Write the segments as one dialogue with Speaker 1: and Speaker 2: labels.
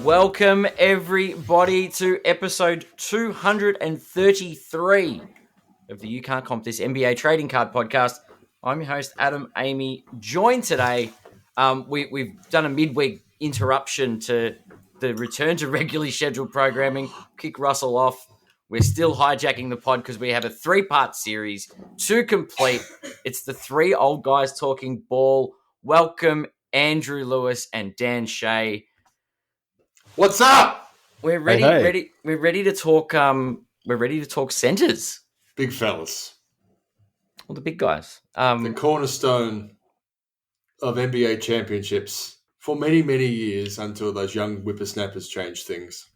Speaker 1: Welcome, everybody, to episode 233 of the You Can't Comp This NBA Trading Card Podcast. I'm your host, Adam Amy, joined today. We've done a midweek interruption to the return to regularly scheduled programming, kick Russell off. We're still hijacking the pod because we have a three-part series to complete. It's the three old guys talking ball. Welcome, Andrew Lewis and Dan Shea.
Speaker 2: What's up?
Speaker 1: We're ready.
Speaker 2: Hey.
Speaker 1: We're ready to talk. We're ready to talk centers.
Speaker 2: Big fellas.
Speaker 1: Well, the big guys.
Speaker 2: The cornerstone of NBA championships for many, many years until those young whippersnappers changed things.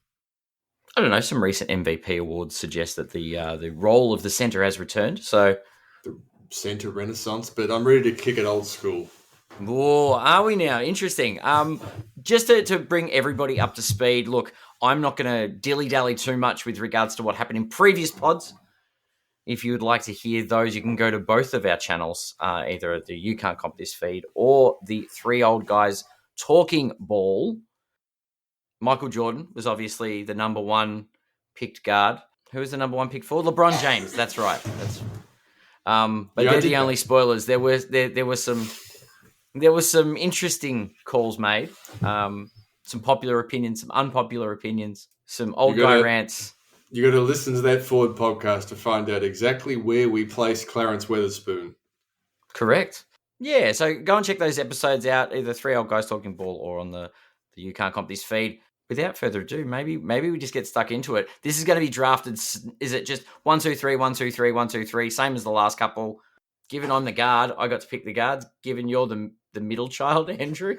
Speaker 1: I don't know. Some recent MVP awards suggest that the role of the center has returned. So
Speaker 2: the center renaissance, but I'm ready to kick it old school.
Speaker 1: Whoa, are we now? Interesting. Just to bring everybody up to speed, look, I'm not going to dilly-dally too much with regards to what happened in previous pods. If you would like to hear those, you can go to both of our channels, either the You Can't Comp This feed or the Three Old Guys Talking Ball. Michael Jordan was obviously the number one picked guard. Who was the number one pick for? LeBron James. That's right. But they're the only spoilers. There was some interesting calls made, some popular opinions, some unpopular opinions, some old guy rants.
Speaker 2: You got to listen to that Ford podcast to find out exactly where we place Clarence Weatherspoon.
Speaker 1: Correct. Yeah, so go and check those episodes out, either Three Old Guys Talking Ball or on the You Can't Comp This feed. Without further ado, maybe we just get stuck into it. This is going to be drafted. Is it just 1, 2, 3, 1, 2, 3, 1, 2, 3, same as the last couple? Given I'm the guard, I got to pick the guards. Given you're the middle child, Andrew,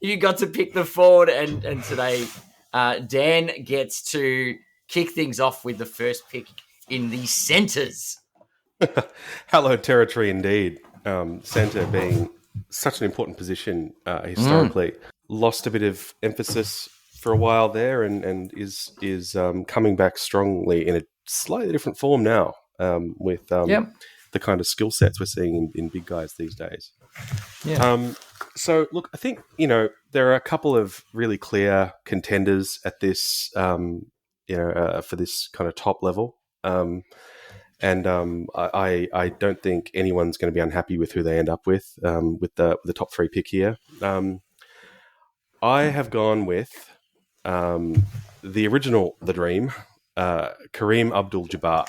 Speaker 1: you got to pick the forward, and today Dan gets to kick things off with the first pick in the centers.
Speaker 3: Hello, territory indeed. Center being such an important position historically, lost a bit of emphasis for a while there, and is coming back strongly in a slightly different form now. With the kind of skill sets we're seeing in big guys these days.
Speaker 1: Yeah.
Speaker 3: So, look, I think, there are a couple of really clear contenders at this, for this kind of top level. I don't think anyone's going to be unhappy with who they end up with the top three pick here. I have gone with the original, the dream, Kareem Abdul-Jabbar.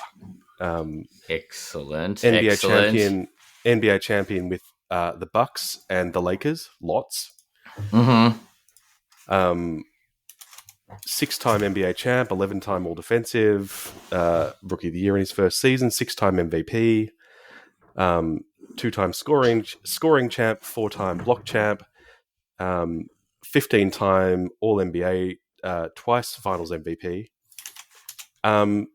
Speaker 1: Excellent.
Speaker 3: NBA champion with the Bucks and the Lakers, lots.
Speaker 1: Mm-hmm.
Speaker 3: 6-time NBA champ, 11-time All Defensive, Rookie of the Year in his first season, 6-time MVP, 2-time scoring champ, 4-time block champ, 15-time All NBA, twice Finals MVP, and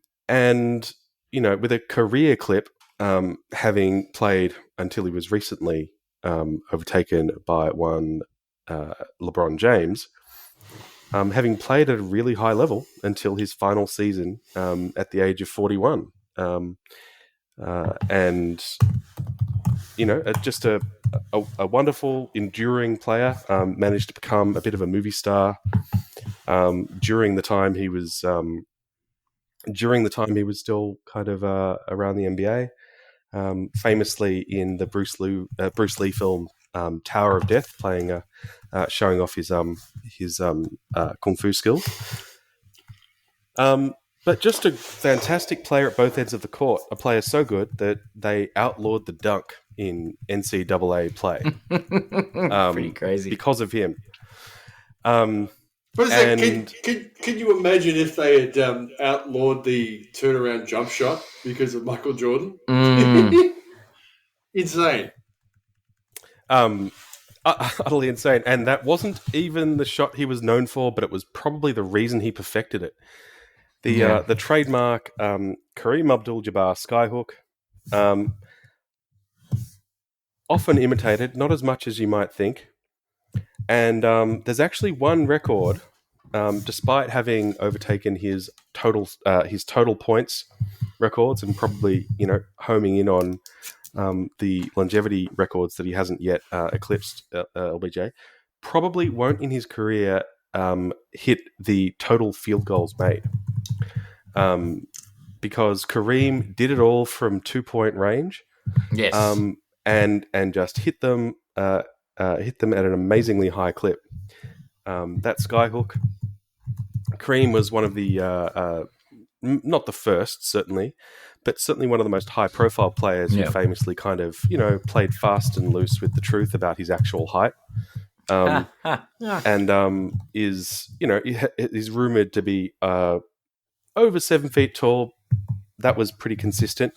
Speaker 3: with a career clip, having played until he was recently overtaken by one LeBron James, having played at a really high level until his final season at the age of 41. Just a wonderful, enduring player, managed to become a bit of a movie star during the time he was still kind of around the NBA, famously in the Bruce Lee film Tower of Death, playing showing off his kung fu skills. But just a fantastic player at both ends of the court. A player so good that they outlawed the dunk in NCAA play.
Speaker 1: Pretty crazy
Speaker 3: because of him.
Speaker 2: What is that? Can you imagine if they had outlawed the turnaround jump shot because of Michael Jordan? Insane.
Speaker 3: Utterly insane. And that wasn't even the shot he was known for, but it was probably the reason he perfected it. The trademark Kareem Abdul-Jabbar skyhook, often imitated, not as much as you might think. And there's actually one record, despite having overtaken his total points records and probably homing in on the longevity records that he hasn't yet eclipsed, LBJ. probably won't in his career hit the total field goals made. Because Kareem did it all from 2-point range.
Speaker 1: Yes.
Speaker 3: And just hit them at an amazingly high clip. That skyhook, Kareem was one of the not the first, certainly, but certainly one of the most high-profile players who famously kind of, played fast and loose with the truth about his actual height. And is rumored to be over 7 feet tall. That was pretty consistent,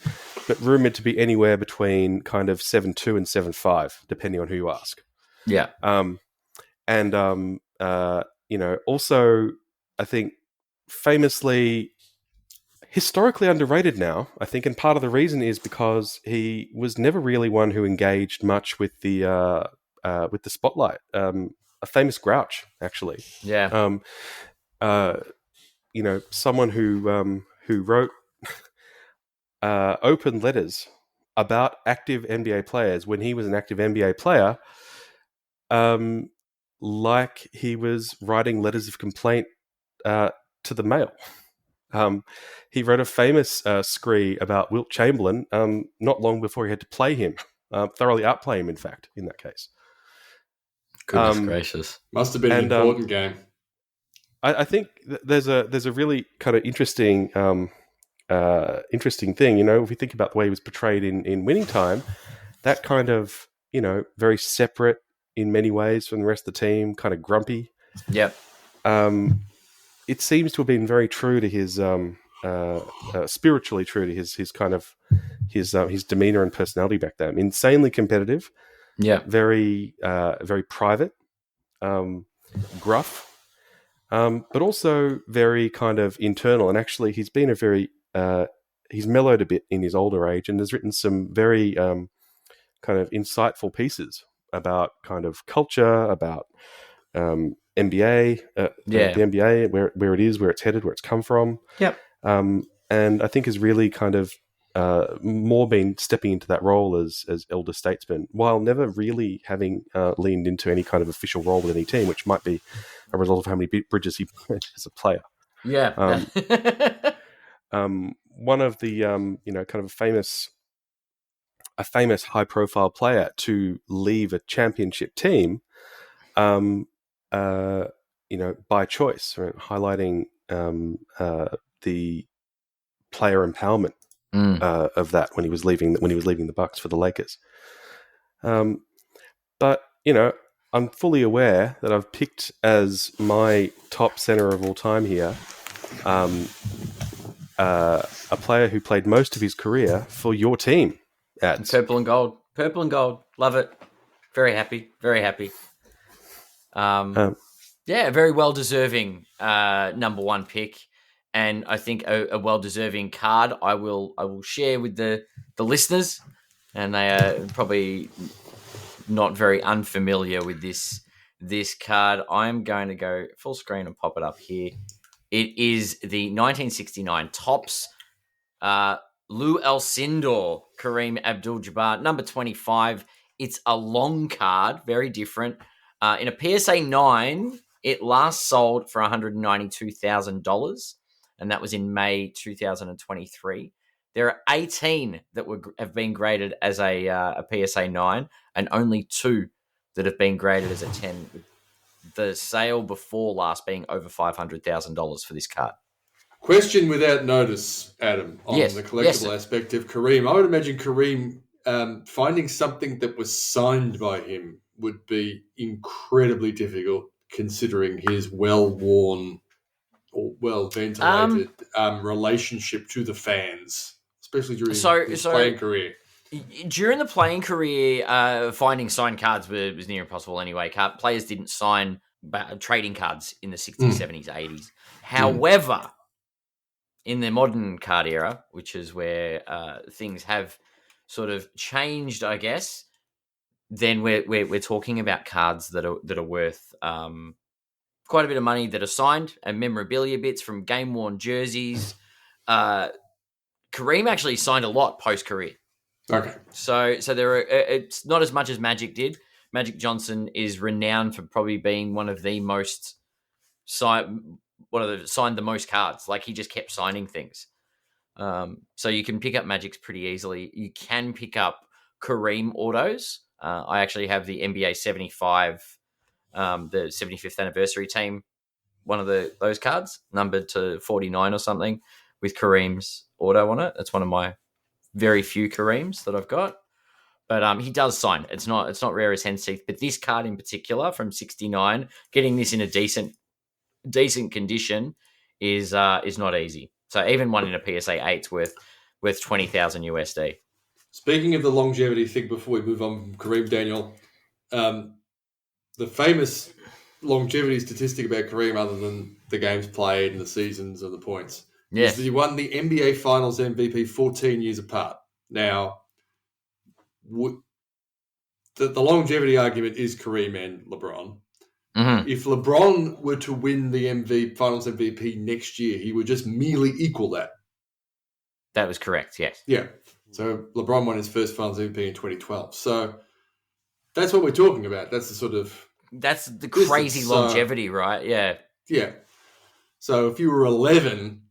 Speaker 3: but rumored to be anywhere between kind of 7'2" and 7'5", depending on who you ask.
Speaker 1: Yeah.
Speaker 3: Also, I think famously historically underrated now, I think, and part of the reason is because he was never really one who engaged much with the spotlight. A famous grouch, actually.
Speaker 1: Yeah.
Speaker 3: Someone who wrote open letters about active NBA players when he was an active NBA player, like he was writing letters of complaint to the mail. He wrote a famous scree about Wilt Chamberlain not long before he had to play him, thoroughly outplay him, in fact, in that case.
Speaker 1: Goodness gracious.
Speaker 2: Must have been an important game.
Speaker 3: I think there's a really kind of interesting thing. If we think about the way he was portrayed in Winning Time, that kind of, very separate in many ways from the rest of the team, kind of grumpy.
Speaker 1: Yep.
Speaker 3: It seems to have been very true to his spiritually true to his kind of his demeanor and personality back then. Insanely competitive.
Speaker 1: Yeah.
Speaker 3: Very very private, gruff, but also very kind of internal. And actually, he's been he's mellowed a bit in his older age, and has written some very kind of insightful pieces about kind of culture, about NBA, the NBA, where it is, where it's headed, where it's come from.
Speaker 1: Yep.
Speaker 3: And I think has really kind of more been stepping into that role as elder statesman, while never really having leaned into any kind of official role with any team, which might be a result of how many bridges he burned as a player.
Speaker 1: Yeah.
Speaker 3: One of the kind of a famous high profile player to leave a championship team, by choice, right? Highlighting the player empowerment of that when he was leaving the Bucks for the Lakers. But I'm fully aware that I've picked as my top center of all time here a player who played most of his career for your team.
Speaker 1: Purple and gold. Love it. Very happy. Very well deserving number one pick. And I think a well-deserving card I will share with the listeners, and they are probably not very unfamiliar with this card. I'm going to go full screen and pop it up here. It is the 1969 Topps Lou Alcindor Kareem Abdul-Jabbar, number 25. It's a long card, very different. In a PSA 9, it last sold for $192,000. And that was in May 2023. There are 18 that have been graded as a PSA 9, and only 2 that have been graded as a 10. The sale before last being over $500,000 for this card.
Speaker 2: Question without notice, Adam, on the collectible aspect of Kareem. I would imagine Kareem finding something that was signed by him would be incredibly difficult, considering his well-worn or well-ventilated relationship to the fans, especially during his playing career.
Speaker 1: During the playing career, finding signed cards was near impossible anyway. Players didn't sign trading cards in the 60s, 70s, 80s. However, in the modern card era, which is where things have sort of changed, I guess, then we're talking about cards that are worth quite a bit of money that are signed, and memorabilia bits from game-worn jerseys. Kareem actually signed a lot post-career.
Speaker 2: Okay.
Speaker 1: So there are, it's not as much as Magic did, Magic Johnson is renowned for probably being one of the most signed the most cards. Like, he just kept signing things. So you can pick up Magics pretty easily. You can pick up Kareem autos. I actually have the NBA 75, the 75th anniversary team, one of those cards, numbered to 49 or something, with Kareem's auto on it. That's one of my very few Kareems that I've got. But he does sign. It's not rare as hen's teeth. But this card in particular from 69, getting this in a decent condition is not easy. So even one in a PSA 8's worth 20,000 USD.
Speaker 2: Speaking of the longevity thing, before we move on from Kareem, Daniel, the famous longevity statistic about Kareem, other than the games played and the seasons and the points, is that he won the NBA Finals MVP 14 years apart. Now, the longevity argument is Kareem and LeBron.
Speaker 1: Mm-hmm.
Speaker 2: If LeBron were to win the Finals MVP next year, he would just merely equal that.
Speaker 1: That was correct, yes.
Speaker 2: Yeah. So LeBron won his first Finals MVP in 2012. So that's what we're talking about. That's the sort of...
Speaker 1: That's the crazy longevity, right? Yeah.
Speaker 2: Yeah. So if you were 11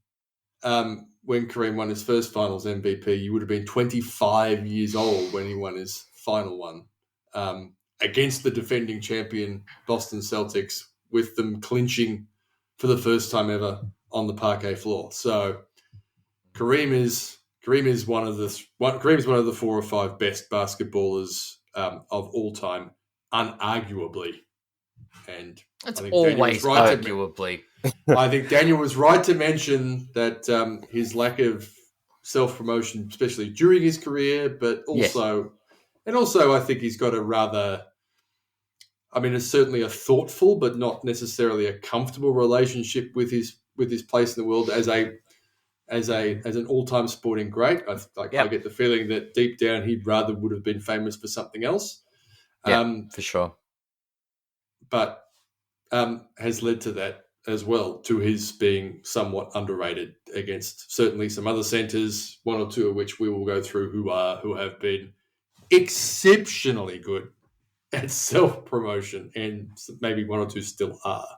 Speaker 2: when Kareem won his first Finals MVP, you would have been 25 years old when he won his final one. Against the defending champion Boston Celtics, with them clinching for the first time ever on the parquet floor. So Kareem is one of the 4 or 5 best basketballers of all time, unarguably. And
Speaker 1: it's always arguably.
Speaker 2: I think Daniel was right to mention that his lack of self-promotion, especially during his career, but also, and also I think he's got a rather, I mean, it's certainly a thoughtful, but not necessarily a comfortable relationship with his place in the world as an all-time sporting great. I get the feeling that deep down he'd rather would have been famous for something else.
Speaker 1: For sure.
Speaker 2: But has led to that as well, to his being somewhat underrated against certainly some other centers, one or two of which we will go through, who have been exceptionally good at self-promotion, and maybe one or two still are.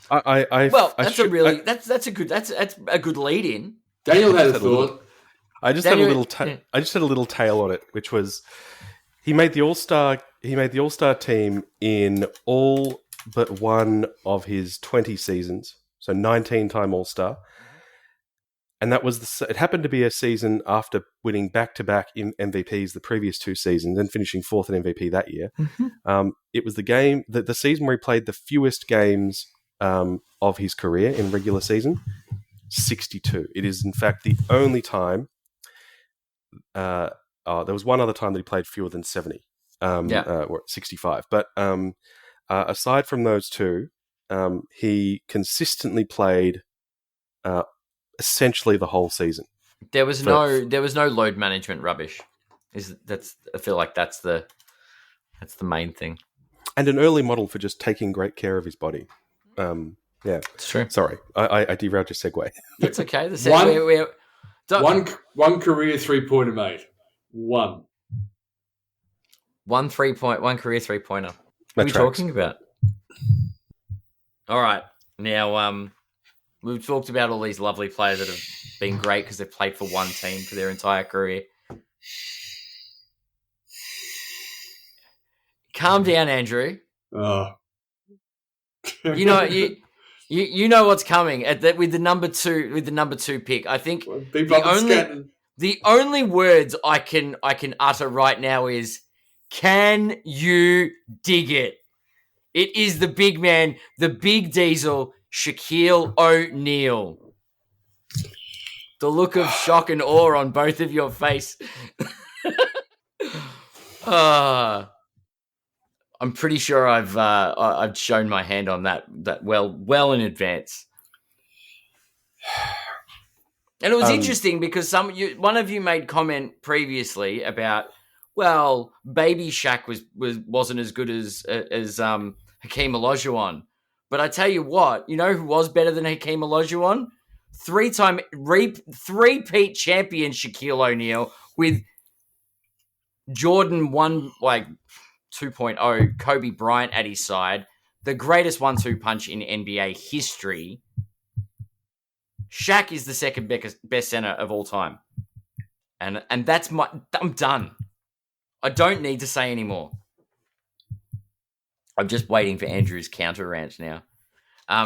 Speaker 1: That's a good lead in.
Speaker 2: Daniel had a thought.
Speaker 3: I just had a little tail on it, which was he made the All-Star team in all but one of his 20 seasons, so 19-time All-Star. And that was it happened to be a season after winning back-to-back MVPs the previous 2 seasons and finishing 4th in MVP that year. Mm-hmm. It was the season where he played the fewest games of his career in regular season, 62. It is, in fact, the only time. There was one other time that he played fewer than 70, or 65. But aside from those two, he consistently played essentially the whole season.
Speaker 1: There was no load management rubbish. I feel like that's the main thing.
Speaker 3: And an early model for just taking great care of his body.
Speaker 1: It's true.
Speaker 3: Sorry, I derailed your segue.
Speaker 1: It's okay. The segue,
Speaker 2: one career 3-pointer made. One
Speaker 1: career 3-pointer. What are we talking about? All right. Now, we've talked about all these lovely players that have been great because they've played for one team for their entire career. Calm down, Andrew. You know what's coming with the number 2 pick. I think the only words I can utter right now is, can you dig it? It is the big man, the big diesel, Shaquille O'Neal. The look of shock and awe on both of your face. I'm pretty sure I've shown my hand on that well in advance. And it was interesting because one of you made comment previously about, well, baby Shaq wasn't as good as Hakeem Olajuwon. But I tell you what, you know who was better than Hakeem Olajuwon? 3-time three-peat champion Shaquille O'Neal with Jordan 1, 2.0, Kobe Bryant at his side, the greatest 1-2 punch in NBA history, Shaq is the second best center of all time. And that's I'm done. I don't need to say anymore. I'm just waiting for Andrew's counter rant now.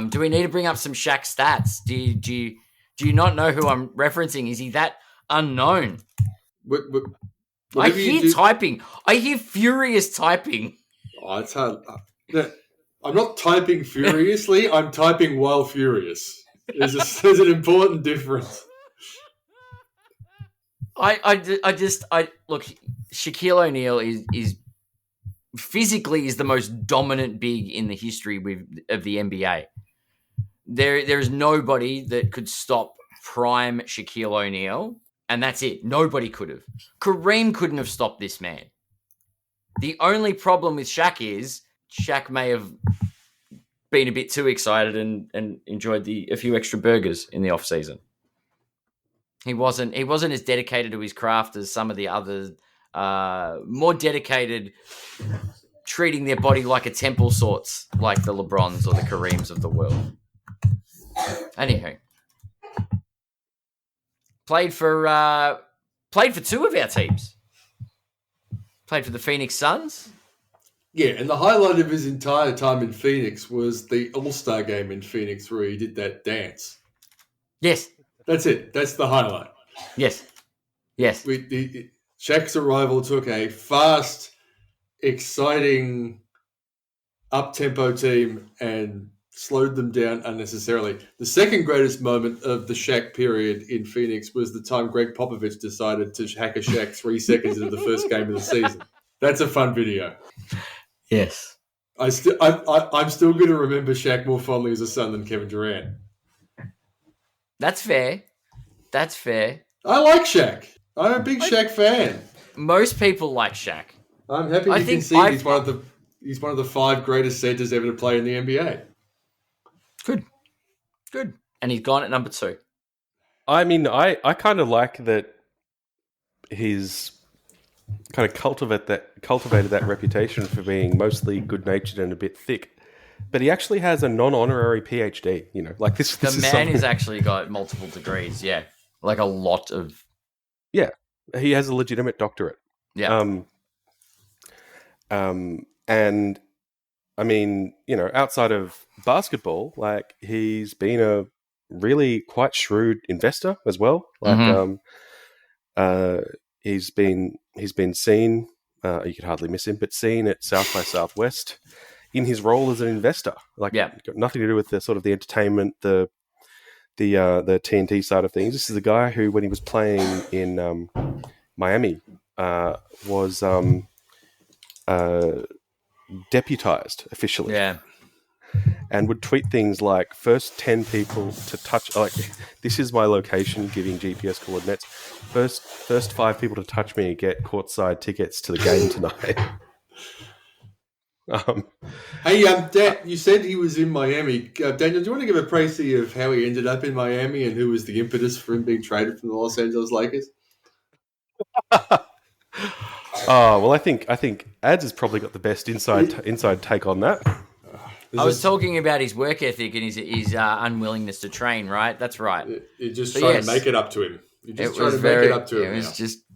Speaker 1: Do we need to bring up some Shaq stats? Do you not know who I'm referencing? Is he that unknown? I hear typing. I hear furious typing.
Speaker 2: Oh, it's hard. I'm not typing furiously. I'm typing while furious. There's an important difference.
Speaker 1: I look. Shaquille O'Neal is physically is the most dominant big in the history of the NBA. There's nobody that could stop prime Shaquille O'Neal, and that's it. Nobody could have. Kareem couldn't have stopped this man. The only problem with Shaq is Shaq may have been a bit too excited and enjoyed a few extra burgers in the off season. He wasn't as dedicated to his craft as some of the others. More dedicated, treating their body like a temple sorts, like the LeBrons or the Kareems of the world. Anywho, played for two of our teams. Played for the Phoenix Suns.
Speaker 2: Yeah, and the highlight of his entire time in Phoenix was the All-Star game in Phoenix where he did that dance.
Speaker 1: Yes.
Speaker 2: That's it. That's the highlight.
Speaker 1: Yes. Yes.
Speaker 2: Shaq's arrival took a fast, exciting, up-tempo team and slowed them down unnecessarily. The second greatest moment of the Shaq period in Phoenix was the time Greg Popovich decided to hack a Shaq 3 seconds into the first game of the season. That's a fun video.
Speaker 1: Yes.
Speaker 2: I'm still going to remember Shaq more fondly as a son than Kevin Durant.
Speaker 1: That's fair. That's fair.
Speaker 2: I like Shaq. I'm a big Shaq fan.
Speaker 1: Most people like Shaq.
Speaker 2: I'm happy you can see he's one of the 5 greatest centers ever to play in the NBA.
Speaker 1: Good. And he's gone at number 2.
Speaker 3: I mean, I kind of like that he's kind of cultivated that reputation for being mostly good-natured and a bit thick. But he actually has a non-honorary PhD, like this.
Speaker 1: The man has actually got multiple degrees, yeah. Like a lot of...
Speaker 3: Yeah, he has a legitimate doctorate.
Speaker 1: Yeah.
Speaker 3: And I mean, outside of basketball, like he's been a really quite shrewd investor as well. Like, he's been seen. You could hardly miss him, but seen at South by Southwest in his role as an investor. Like, got nothing to do with the sort of the entertainment, the TNT side of things. This is a guy who, when he was playing in Miami, was deputized officially.
Speaker 1: Yeah.
Speaker 3: And would tweet things like, first 10 people to touch, like, this is my location, giving GPS coordinates. First 5 people to touch me get courtside tickets to the game tonight.
Speaker 2: Hey, Dan, you said he was in Miami. Daniel, do you want to give a précis of how he ended up in Miami and who was the impetus for him being traded from the Los Angeles Lakers?
Speaker 3: Well, I think Ads has probably got the best inside take on that.
Speaker 1: I was talking about his work ethic and his unwillingness to train, right? That's right.
Speaker 2: You're just trying to make it up to him.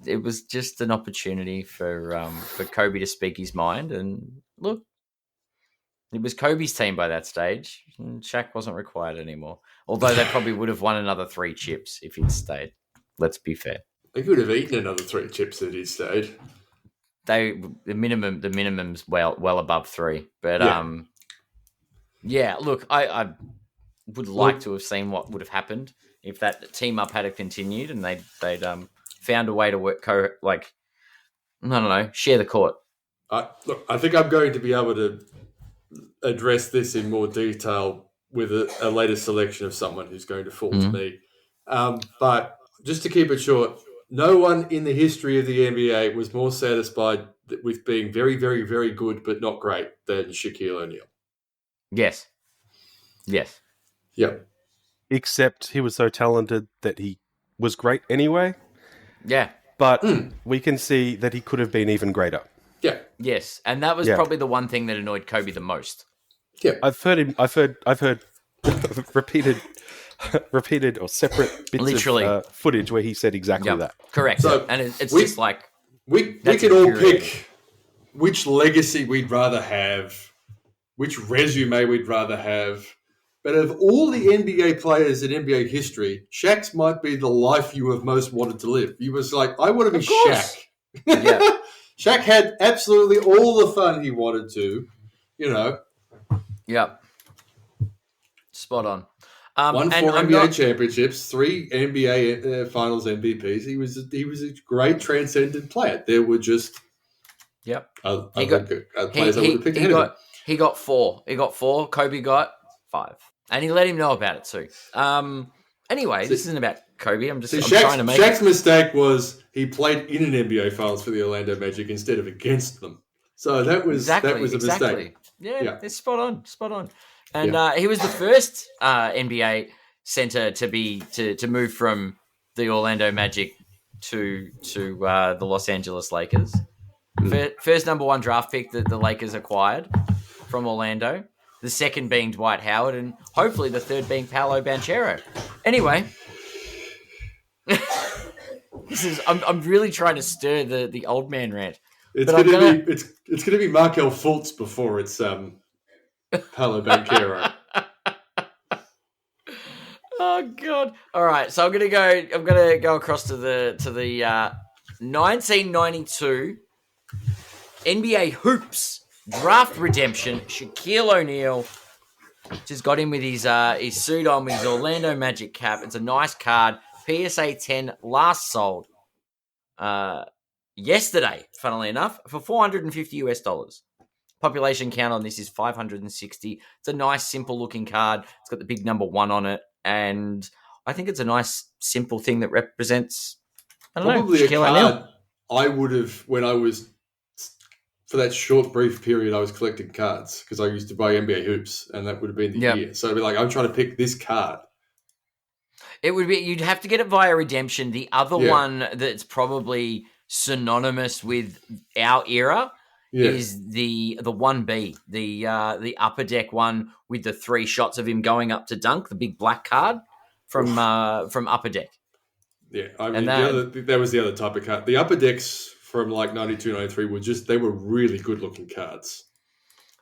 Speaker 1: It was just an opportunity for Kobe to speak his mind. And look, it was Kobe's team by that stage. And Shaq wasn't required anymore. Although they probably would have won another 3 chips if he'd stayed. Let's be fair.
Speaker 2: They could have eaten another 3 chips if he'd stayed.
Speaker 1: The minimum's well above 3. But look, I would like to have seen what would have happened if that team up had continued and they'd found a way to work share the court.
Speaker 2: Look, I think I'm going to be able to address this in more detail with a later selection of someone who's going to fall to me. But just to keep it short, no one in the history of the NBA was more satisfied with being very, very, very good but not great than Shaquille O'Neal.
Speaker 1: Yes.
Speaker 2: Yep.
Speaker 3: Except he was so talented that he was great anyway.
Speaker 1: Yeah.
Speaker 3: But we can see that he could have been even greater.
Speaker 2: Yeah.
Speaker 1: Yes, and that was probably the one thing that annoyed Kobe the most.
Speaker 3: Yeah, I've heard repeated or separate bits of footage where he said exactly that.
Speaker 1: Correct. So and it's just like
Speaker 2: we could all pick which legacy we'd rather have, which resume we'd rather have. But of all the NBA players in NBA history, Shaq's might be the life you have most wanted to live. He was like, I want to be Shaq. Yeah. Shaq had absolutely all the fun he wanted to,
Speaker 1: Yep. Spot on.
Speaker 2: Won 4 NBA championships, 3 NBA Finals MVPs. He was a great transcendent player. There were just other players I would have picked ahead of him.
Speaker 1: He got 4. Kobe got 5. And he let him know about it too. Anyway, this isn't about Kobe. I'm trying to make
Speaker 2: Shaq's mistake was he played in an NBA Finals for the Orlando Magic instead of against them. So that was a mistake.
Speaker 1: Yeah, it's spot on. And he was the first NBA center to move from the Orlando Magic to the Los Angeles Lakers. First number 1 draft pick that the Lakers acquired from Orlando. The second being Dwight Howard, and hopefully the third being Paolo Banchero. Anyway, I'm really trying to stir the old man rant.
Speaker 2: It's gonna be Markel Fultz before it's Paolo Banchero.
Speaker 1: Oh God! All right, so I'm gonna go across to the 1992 NBA hoops. Draft redemption, Shaquille O'Neal just got him with his suit on with his Orlando Magic cap. It's a nice card. PSA 10 last sold yesterday, funnily enough, for $450. Population count on this is 560. It's a nice, simple looking card. It's got the big number 1 on it, and I think it's a nice, simple thing that represents.
Speaker 2: Probably Shaquille O'Neal. I would have when I was. For that short, brief period, I was collecting cards because I used to buy NBA hoops, and that would have been the year. So I'd be like, I'm trying to pick this card.
Speaker 1: It would be you'd have to get it via redemption. The other one that's probably synonymous with our era is the 1B, the upper deck one with the 3 shots of him going up to dunk, the big black card from upper deck. Yeah,
Speaker 2: I mean that was the other type of card. The upper decks from like 92, 93 they were really good looking cards.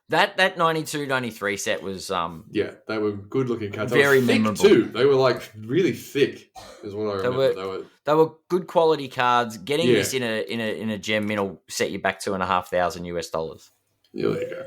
Speaker 1: That 92, 93 set was
Speaker 2: they were good looking cards.
Speaker 1: Very memorable
Speaker 2: too. They were like really thick, is what I remember.
Speaker 1: They were good quality cards. Getting this in a gem min will set you back $2,500.
Speaker 2: Yeah, there you go.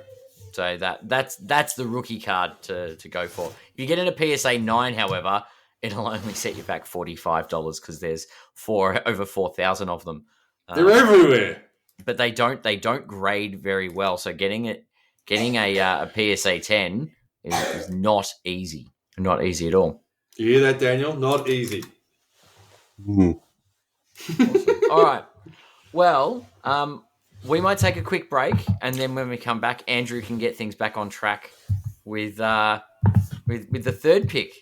Speaker 1: So that's the rookie card to go for. If you get in a PSA 9, however, it'll only set you back $45 because there's over 4,000 of them.
Speaker 2: They're everywhere,
Speaker 1: but they don't grade very well. So getting a PSA 10 is not easy at all.
Speaker 2: You hear that, Daniel? Not easy.
Speaker 1: Awesome. All right. Well, we might take a quick break, and then when we come back, Andrew can get things back on track with the third pick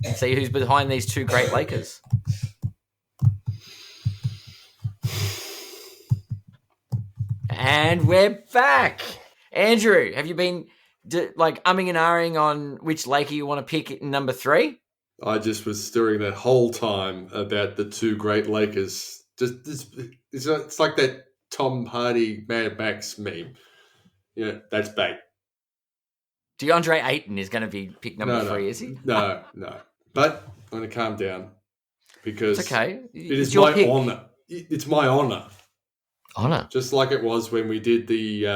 Speaker 1: and see who's behind these 2 great Lakers. And we're back. Andrew, have you been umming and ahhing on which Laker you want to pick in number 3?
Speaker 2: I just was stirring that whole time about the 2 great Lakers. It's like that Tom Hardy Mad Max meme. Yeah, that's bait.
Speaker 1: DeAndre Ayton is going to be pick number 3, is he?
Speaker 2: No. But I'm going to calm down because
Speaker 1: it's okay.
Speaker 2: It is my honor. It's my honor.
Speaker 1: Honor,
Speaker 2: just like it was when we did the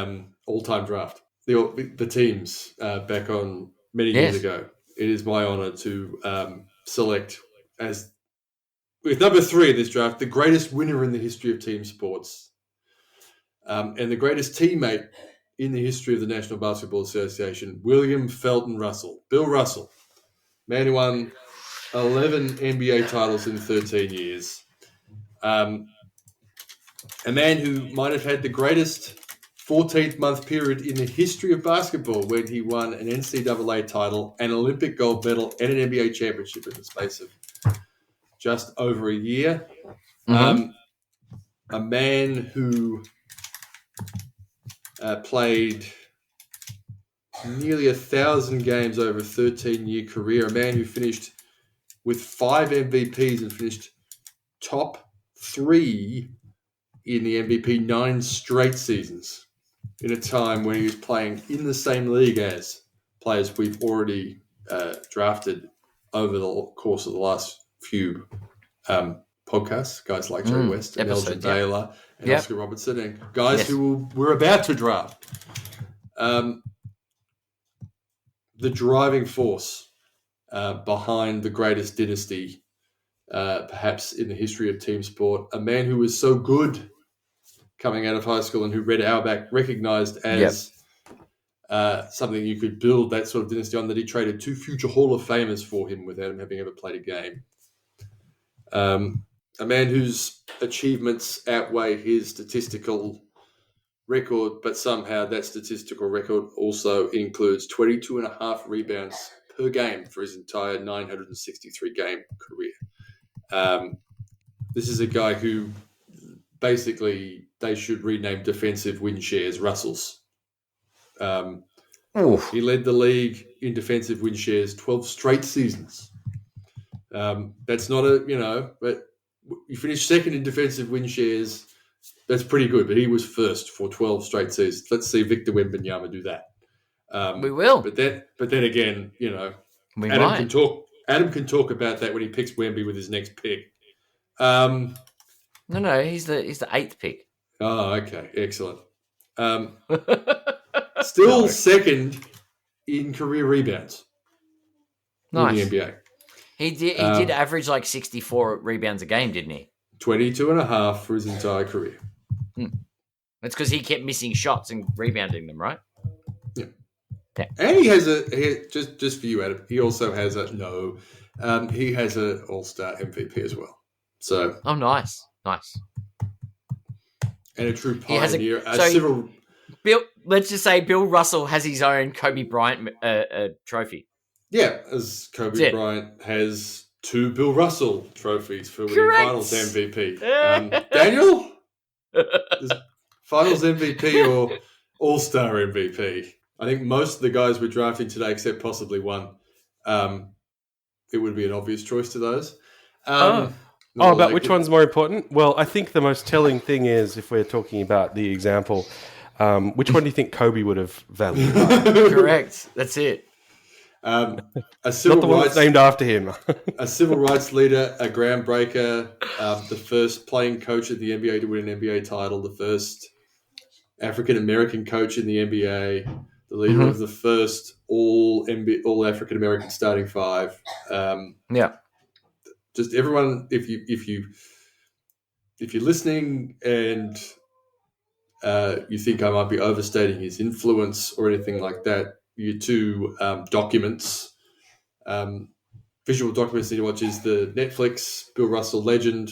Speaker 2: all-time draft, the teams back on many years ago. It is my honor to select as with number 3 in this draft the greatest winner in the history of team sports, and the greatest teammate in the history of the National Basketball Association, William Felton Russell, Bill Russell, man who won 11 NBA titles in 13 years. A man who might have had the greatest 14th-month period in the history of basketball when he won an NCAA title, an Olympic gold medal, and an NBA championship in the space of just over a year. Mm-hmm. A man who played nearly 1,000 games over a 13-year career. A man who finished with 5 MVPs and finished top 3 in the MVP 9 straight seasons in a time when he was playing in the same league as players we've already drafted over the course of the last few podcasts, guys like Joe West and Elgin Baylor and Oscar Robertson, and guys who we're about to draft. The driving force behind the greatest dynasty, perhaps in the history of team sport, a man who was so good coming out of high school and who Red Auerbach recognized as something you could build that sort of dynasty on, that he traded 2 future Hall of Famers for him without him having ever played a game. A man whose achievements outweigh his statistical record, but somehow that statistical record also includes 22 and a half rebounds per game for his entire 963-game career. This is a guy who basically they should rename defensive win shares Russells. He led the league in defensive win shares 12 straight seasons. That's not but you finished second in defensive win shares. That's pretty good, but he was first for 12 straight seasons. Let's see Victor Wembanyama do that.
Speaker 1: We will.
Speaker 2: But then again,
Speaker 1: we
Speaker 2: Adam
Speaker 1: might.
Speaker 2: can talk. Adam can talk about that when he picks Wemby with his next pick.
Speaker 1: No, he's the 8th pick.
Speaker 2: Oh, okay, excellent. Still second in career rebounds.
Speaker 1: Nice.
Speaker 2: In the NBA.
Speaker 1: He did average like 64 rebounds a game, didn't he?
Speaker 2: 22 and a half for his entire career.
Speaker 1: That's because he kept missing shots and rebounding them, right?
Speaker 2: Yeah. And he has just for you, Adam, he also has he has an all-star MVP as well. So.
Speaker 1: Oh, nice.
Speaker 2: And a true pioneer.
Speaker 1: Let's just say Bill Russell has his own Kobe Bryant trophy.
Speaker 2: Yeah, as Kobe Bryant has 2 Bill Russell trophies for winning Finals MVP. Daniel? Finals MVP or All-Star MVP? I think most of the guys we're drafting today, except possibly one, it would be an obvious choice to those.
Speaker 3: But which one's more important? Well, I think the most telling thing is, if we're talking about the example, which one do you think Kobe would have valued?
Speaker 1: Correct. That's it.
Speaker 2: A civil
Speaker 3: Not the one
Speaker 2: rights,
Speaker 3: that's named after him.
Speaker 2: a civil rights leader, a groundbreaker, the first playing coach at the NBA to win an NBA title, the first African-American coach in the NBA, the leader of the first all African-American starting 5. Just everyone, if you're listening and you think I might be overstating his influence or anything like that, your 2 documents, visual documents that you watch is the Netflix Bill Russell Legend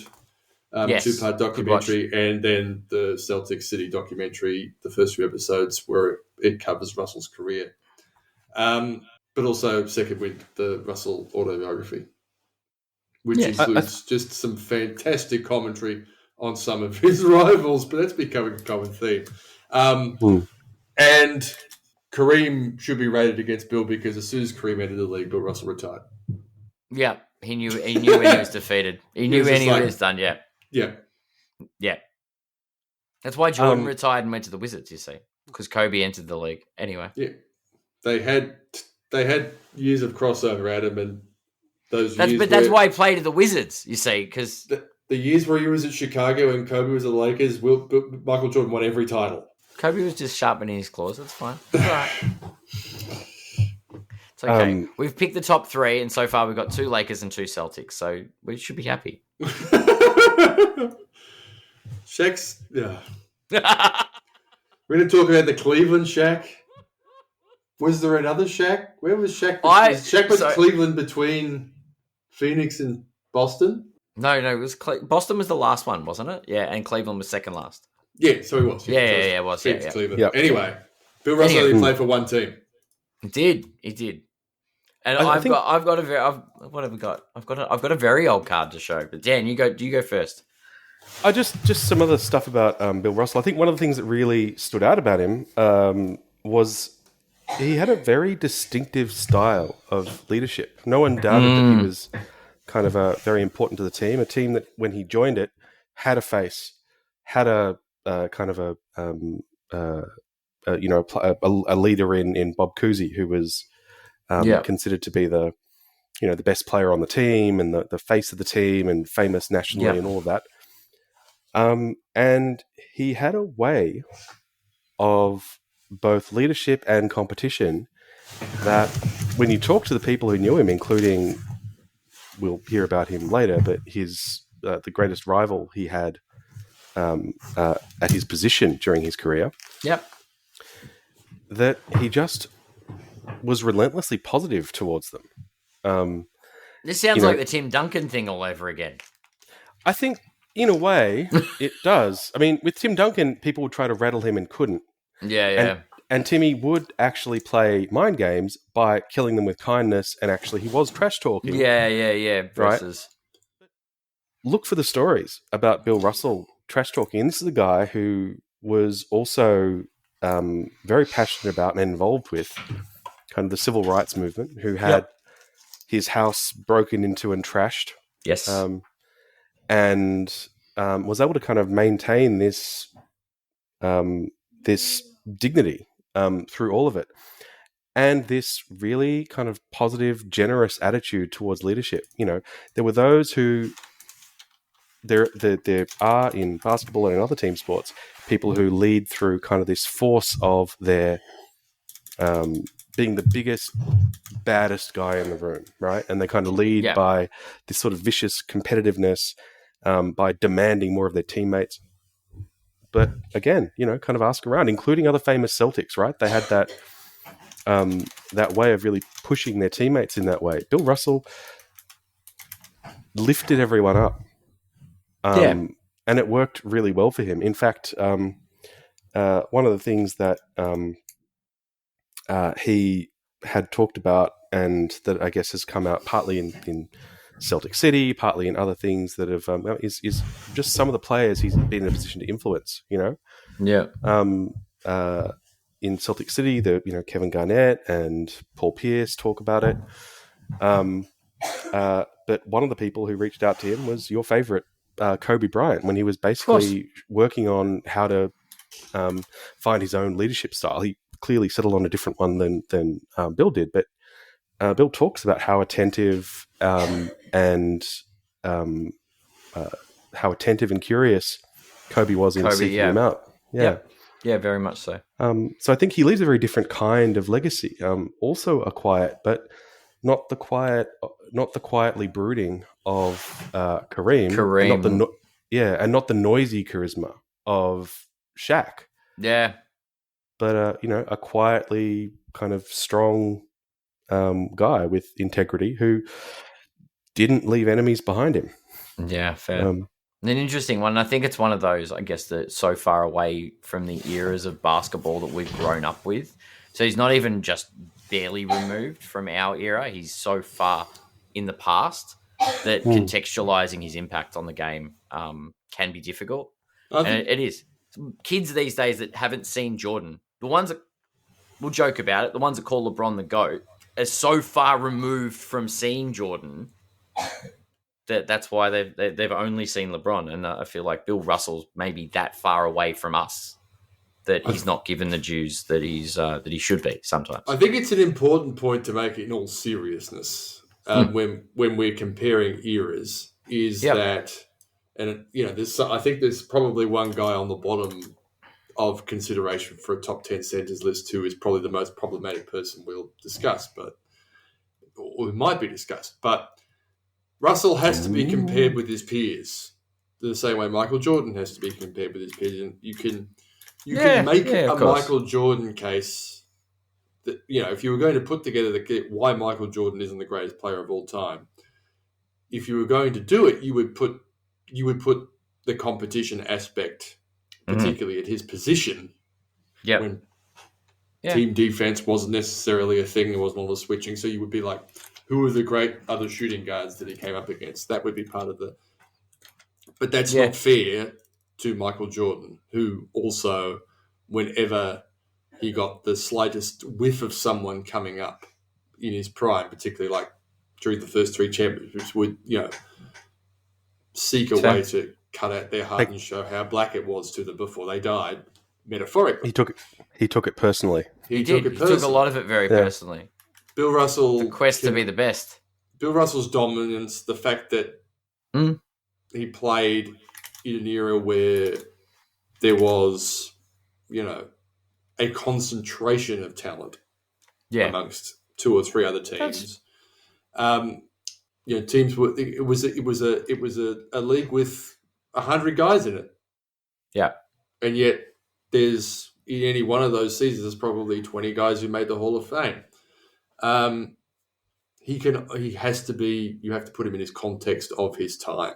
Speaker 2: 2-part documentary, and then the Celtic City documentary, the first 2 episodes where it covers Russell's career. But also Second Wind, the Russell autobiography, which includes just some fantastic commentary on some of his rivals, but that's becoming a common theme. And Kareem should be rated against Bill because as soon as Kareem entered the league, Bill Russell retired.
Speaker 1: Yeah, he knew when he was defeated. He knew when he was done, Yeah. That's why Jordan retired and went to the Wizards, you see, because Kobe entered the league. Anyway.
Speaker 2: Yeah. They had years of crossover, Adam, and that's
Speaker 1: why he played at the Wizards, you see, because
Speaker 2: the years where he was at Chicago and Kobe was at the Lakers, Michael Jordan won every title.
Speaker 1: Kobe was just sharpening his claws. That's fine. It's all right. It's okay. We've picked the top 3, and so far we've got 2 Lakers and 2 Celtics, so we should be happy.
Speaker 2: Shaq's... Yeah. We're going to talk about the Cleveland Shaq. Was there another Shaq? Where was Shaq? Shaq was Cleveland between Phoenix and Boston?
Speaker 1: No, it was Boston was the last one, wasn't it? Yeah, and Cleveland was second last.
Speaker 2: Yeah, so he was.
Speaker 1: It was.
Speaker 2: Phoenix, Cleveland. Yep. Anyway, Bill Russell only played for one team.
Speaker 1: He did. And I've got a very old card to show. But Dan, you go first.
Speaker 3: Just some other stuff about Bill Russell. I think one of the things that really stood out about him was he had a very distinctive style of leadership. No one doubted that he was kind of very important to the team. A team that, when he joined it, had a face, had a kind of a leader in Bob Cousy, who was considered to be the best player on the team and the face of the team and famous nationally and all of that. And he had a way of both leadership and competition that, when you talk to the people who knew him, including, we'll hear about him later, but his the greatest rival he had at his position during his career, that he just was relentlessly positive towards them.
Speaker 1: This sounds like the Tim Duncan thing all over again.
Speaker 3: I think, in a way, it does. I mean, with Tim Duncan, people would try to rattle him and couldn't.
Speaker 1: Yeah.
Speaker 3: And Timmy would actually play mind games by killing them with kindness, and actually he was trash talking.
Speaker 1: Yeah. Versus.
Speaker 3: Right? Look for the stories about Bill Russell trash talking. And this is a guy who was also very passionate about and involved with kind of the civil rights movement, who had his house broken into and trashed.
Speaker 1: Yes.
Speaker 3: And was able to kind of maintain this dignity through all of it, and this really kind of positive, generous attitude towards leadership. There were those who there are in basketball and in other team sports, people who lead through kind of this force of their being the biggest, baddest guy in the room, right? And they kind of lead by this sort of vicious competitiveness, by demanding more of their teammates. But again, kind of ask around, including other famous Celtics, right? They had that way of really pushing their teammates in that way. Bill Russell lifted everyone up. And it worked really well for him. In fact, one of the things that he had talked about, and that I guess has come out partly in Celtic City, partly in other things that have is just some of the players he's been in a position to influence. In Celtic City, Kevin Garnett and Paul Pierce talk about it. But one of the people who reached out to him was your favorite, Kobe Bryant, when he was basically working on how to find his own leadership style. He clearly settled on a different one than Bill did, but Bill talks about how attentive and how attentive and curious Kobe was in seeking him out.
Speaker 1: Yeah, very much so.
Speaker 3: So I think he leaves a very different kind of legacy. Also a quiet, but not the quietly brooding of Kareem. And not the noisy charisma of Shaq.
Speaker 1: Yeah,
Speaker 3: but a quietly kind of strong guy with integrity who didn't leave enemies behind him.
Speaker 1: Yeah, fair. An interesting one. I think it's one of those, I guess, that's so far away from the eras of basketball that we've grown up with. So he's not even just barely removed from our era. He's so far in the past that contextualizing his impact on the game can be difficult. And it is. Kids these days that haven't seen Jordan, the ones that, we'll joke about it, the ones that call LeBron the GOAT, are so far removed from seeing Jordan that's why they've only seen LeBron. And I feel like Bill Russell's maybe that far away from us that he's not given the dues that he should be sometimes. I think
Speaker 2: it's an important point to make in all seriousness when we're comparing eras is that, and I think there's probably one guy on the bottom of consideration for a top 10 centers list who is probably the most problematic person we'll discuss, or might be discussed. But Russell has to be compared with his peers the same way Michael Jordan has to be compared with his peers. And you can make a Michael Jordan case that, if you were going to put together why Michael Jordan isn't the greatest player of all time, if you were going to do it, you would put the competition aspect, particularly at his position, when team defense wasn't necessarily a thing, there wasn't all the switching. So you would be like, who are the great other shooting guards that he came up against? That would be part of But that's not fair to Michael Jordan, who also, whenever he got the slightest whiff of someone coming up in his prime, particularly like during the first 3 championships, would, seek a way to cut out their heart and show how black it was to them before they died, metaphorically.
Speaker 3: He took it personally.
Speaker 1: He took a lot of it very personally.
Speaker 2: Bill Russell...
Speaker 1: The quest to be the best.
Speaker 2: Bill Russell's dominance, the fact that he played in an era where there was, a concentration of talent amongst 2 or 3 other teams. Teams were. It was a league with 100 guys in it.
Speaker 1: Yeah,
Speaker 2: and yet there's in any one of those seasons there's probably 20 guys who made the Hall of Fame. He has to be. You have to put him in his context of his time.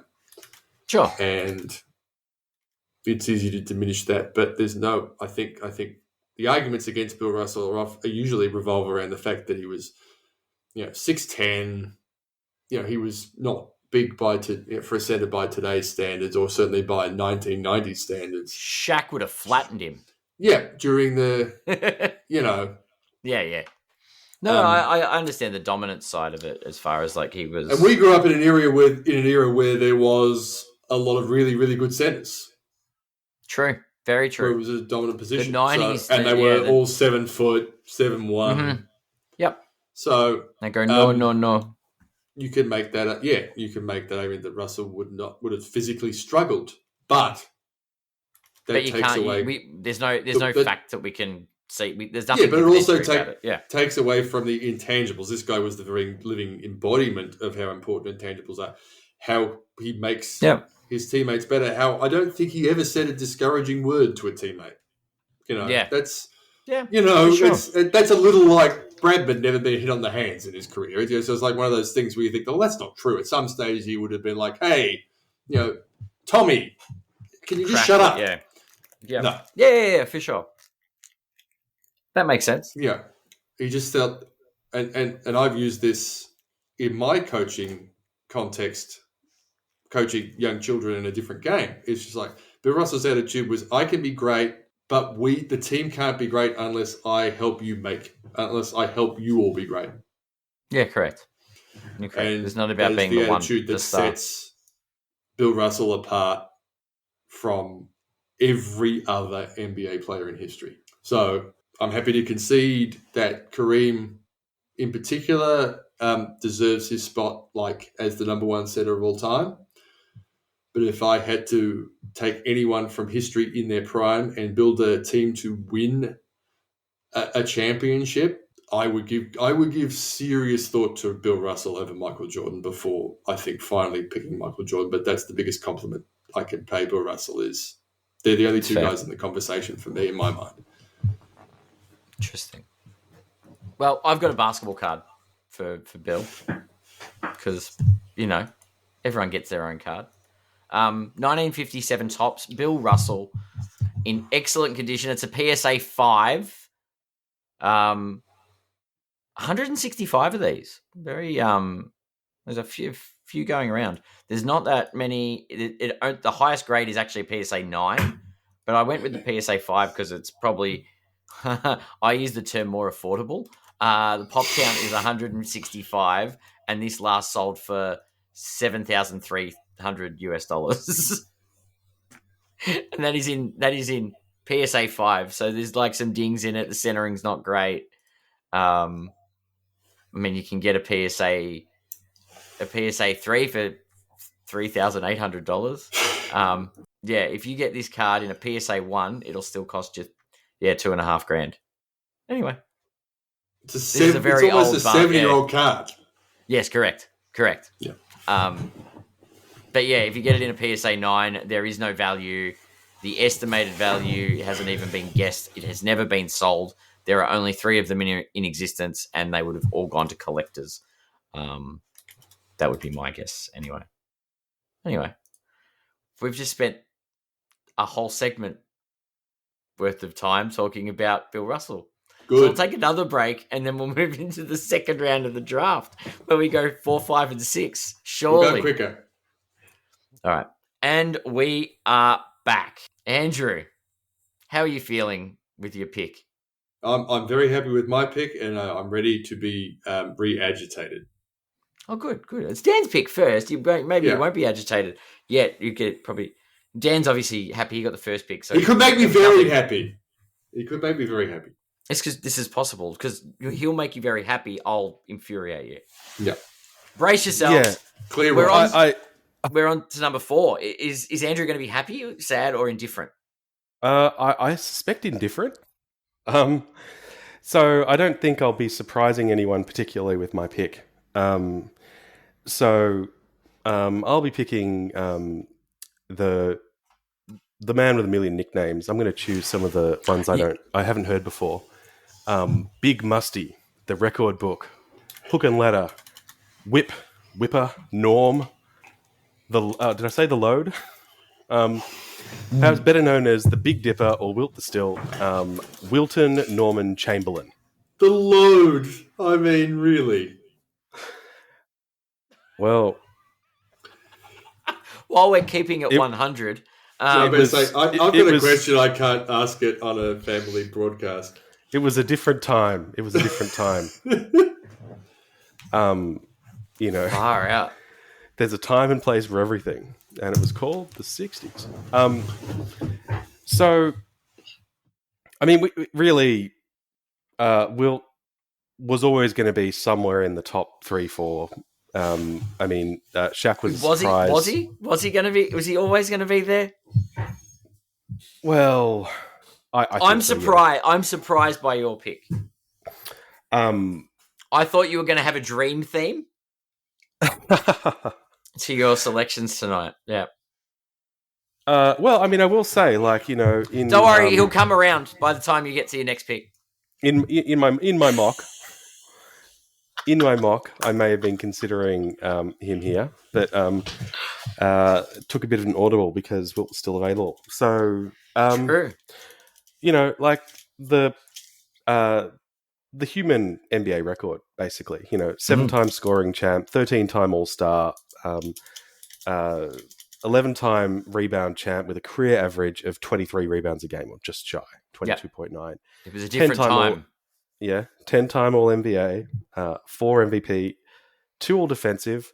Speaker 1: Sure,
Speaker 2: and it's easy to diminish that, but there's no. I think the arguments against Bill Russell are usually revolve around the fact that he was, 6'10". He was not big for a centre by today's standards, or certainly by 1990s standards.
Speaker 1: Shaq would have flattened him.
Speaker 2: Yeah, during the,
Speaker 1: Yeah. No, I understand the dominance side of it as far as like he was.
Speaker 2: And we grew up in an era where there was a lot of really, really good centres.
Speaker 1: True, very true.
Speaker 2: Where it was a dominant position.
Speaker 1: The 90s,
Speaker 2: and they were all 7 foot, 7'1".
Speaker 1: Mm-hmm. Yep.
Speaker 2: So
Speaker 1: they go no.
Speaker 2: You can make that. You can make that argument that Russell would have physically struggled, but that
Speaker 1: you
Speaker 2: takes
Speaker 1: can't.
Speaker 2: away.
Speaker 1: There's no fact that we can see. There's nothing.
Speaker 2: Yeah, but it also
Speaker 1: takes
Speaker 2: away from the intangibles. This guy was the very living embodiment of how important intangibles are. How he makes his teammates better. How I don't think he ever said a discouraging word to a teammate. That's that's a little like Bradman never been hit on the hands in his career. So it's like one of those things where you think, well, that's not true. At some stage, he would have been like, hey, Tommy, can you just shut up?
Speaker 1: Yeah.
Speaker 2: No.
Speaker 1: Yeah, for sure. That makes sense.
Speaker 2: Yeah. He just felt, and I've used this in my coaching context, coaching young children in a different game. It's just like, Bill Russell's attitude was, I can be great, but the team can't be great unless I help you all be great.
Speaker 1: Yeah, correct.
Speaker 2: And
Speaker 1: it's not about being the one
Speaker 2: attitude that sets Bill Russell apart from every other NBA player in history. So I'm happy to concede that Kareem, in particular, deserves his spot as the number 1 center of all time. But if I had to take anyone from history in their prime and build a team to win a championship, I would give serious thought to Bill Russell over Michael Jordan before I think finally picking Michael Jordan. But that's the biggest compliment I can pay Bill Russell is they're the only 2 guys in the conversation for me in my mind.
Speaker 1: Interesting. Well, I've got a basketball card for Bill because, everyone gets their own card. 1957 tops, Bill Russell in excellent condition. It's a PSA 5. 165 of these. Very there's a few going around. There's not that many. The highest grade is actually a PSA 9, but I went with the PSA 5 because it's probably I use the term more affordable. The pop count is 165, and this last sold for $7,300 US. And that is in PSA 5. So there's like some dings in it. The centering's not great. You can get a PSA 3 for $3,800. If you get this card in a PSA 1, it'll still cost you $2,500. Anyway,
Speaker 2: it's almost a 70-year-old card.
Speaker 1: Yes, correct.
Speaker 2: Yeah.
Speaker 1: But if you get it in a PSA 9, there is no value. The estimated value hasn't even been guessed. It has never been sold. There are only 3 of them in existence, and they would have all gone to collectors. That would be my guess, anyway. We've just spent a whole segment worth of time talking about Bill Russell.
Speaker 2: Good.
Speaker 1: So we'll take another break, and then we'll move into the second round of the draft, where we go 4, 5, and 6. Surely.
Speaker 2: We'll go quicker.
Speaker 1: All right. And we are back. Andrew, how are you feeling with your pick?
Speaker 2: I'm very happy with my pick, and I'm ready to be re-agitated.
Speaker 1: Oh, good. It's Dan's pick first. You won't be agitated yet. You get probably. Dan's obviously happy he got the first pick, so
Speaker 2: he could make me very happy. He could make me very happy.
Speaker 1: It's because this is possible. Because he'll make you very happy. I'll infuriate you.
Speaker 2: Yeah.
Speaker 1: Brace yourselves.
Speaker 2: Yeah. Clear.
Speaker 1: We're on to number 4. Is Andrew going to be happy, sad, or indifferent?
Speaker 3: I suspect indifferent. So I don't think I'll be surprising anyone particularly with my pick. I'll be picking the man with a million nicknames. I'm going to choose some of the ones I haven't heard before. Big Musty, the record book, Hook and Ladder, Whipper, Norm. Did I say the Load? Perhaps better known as the Big Dipper or Wilt the Still, Wilton Norman Chamberlain.
Speaker 2: The Load. I mean, really.
Speaker 3: Well,
Speaker 1: while we're keeping it 100,
Speaker 2: I've got a question. I can't ask it on a family broadcast.
Speaker 3: It was a different time.
Speaker 1: Far out.
Speaker 3: There's a time and place for everything, and it was called the 60s. Wilt was always going to be somewhere in the top 3-4. Shaq was surprised.
Speaker 1: Was he going to be? Was he always going to be there?
Speaker 3: Well,
Speaker 1: I'm surprised. Yeah. I'm surprised by your pick. I thought you were going to have a dream theme to your selections tonight. Yeah.
Speaker 3: I will say, don't
Speaker 1: worry, he'll come around by the time you get to your next pick.
Speaker 3: In my mock. In my mock, I may have been considering him here, but took a bit of an audible because Wilt was still available. So,
Speaker 1: true.
Speaker 3: The human NBA record, basically. 7-time scoring champ, 13-time All-Star, 11-time rebound champ with a career average of 23 rebounds a game, or just shy, 22.9.
Speaker 1: It was a different time.
Speaker 3: 10-time All-NBA, 4 MVP, 2 All-Defensive,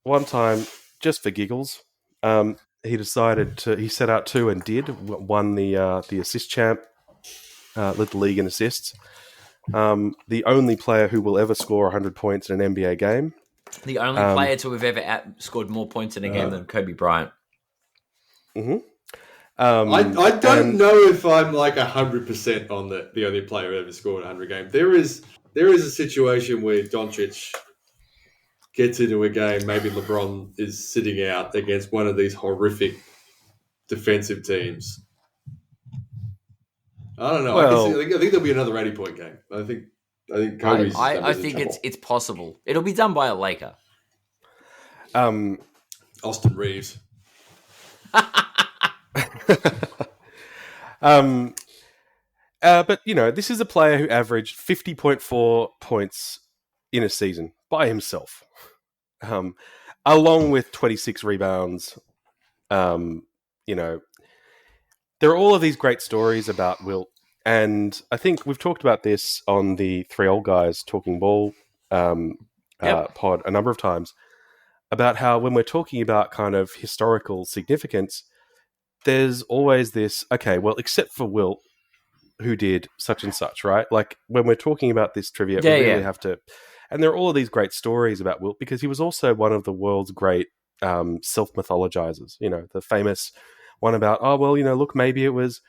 Speaker 3: 1 time, just for giggles, he set out 2 and won the assist champ, led the league in assists. The only player who will ever score 100 points in an NBA game.
Speaker 1: The only player to have ever scored more points in a game than Kobe Bryant.
Speaker 3: Mm-hmm.
Speaker 2: I don't know if I'm 100% on the only player who ever scored 100 games. There is a situation where Doncic gets into a game, maybe LeBron is sitting out against one of these horrific defensive teams. I don't know.
Speaker 3: Well,
Speaker 2: I think there'll be another 80-point game. I think Kobe's.
Speaker 1: I think it's possible. It'll be done by a Laker.
Speaker 2: Austin Reeves.
Speaker 3: But this is a player who averaged 50.4 points in a season by himself, along with 26 rebounds. There are all of these great stories about Wilt, and I think we've talked about this on the 3 Old Guys Talking Ball pod a number of times, about how when we're talking about kind of historical significance, there's always this, okay, well, except for Wilt, who did such and such, right? When we're talking about this trivia, we really have to... And there are all of these great stories about Wilt because he was also one of the world's great self-mythologizers. The famous one about, look, maybe it was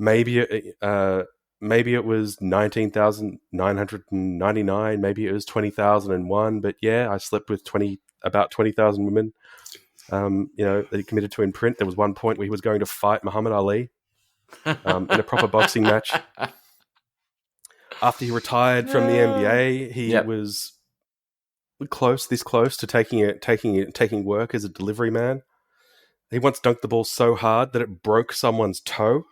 Speaker 3: 19,999, maybe it was 20,001, but I slept with about 20,000 women. That he committed to in print. There was one point where he was going to fight Muhammad Ali in a proper boxing match. After he retired from the NBA, he was this close to taking work as a delivery man. He once dunked the ball so hard that it broke someone's toe.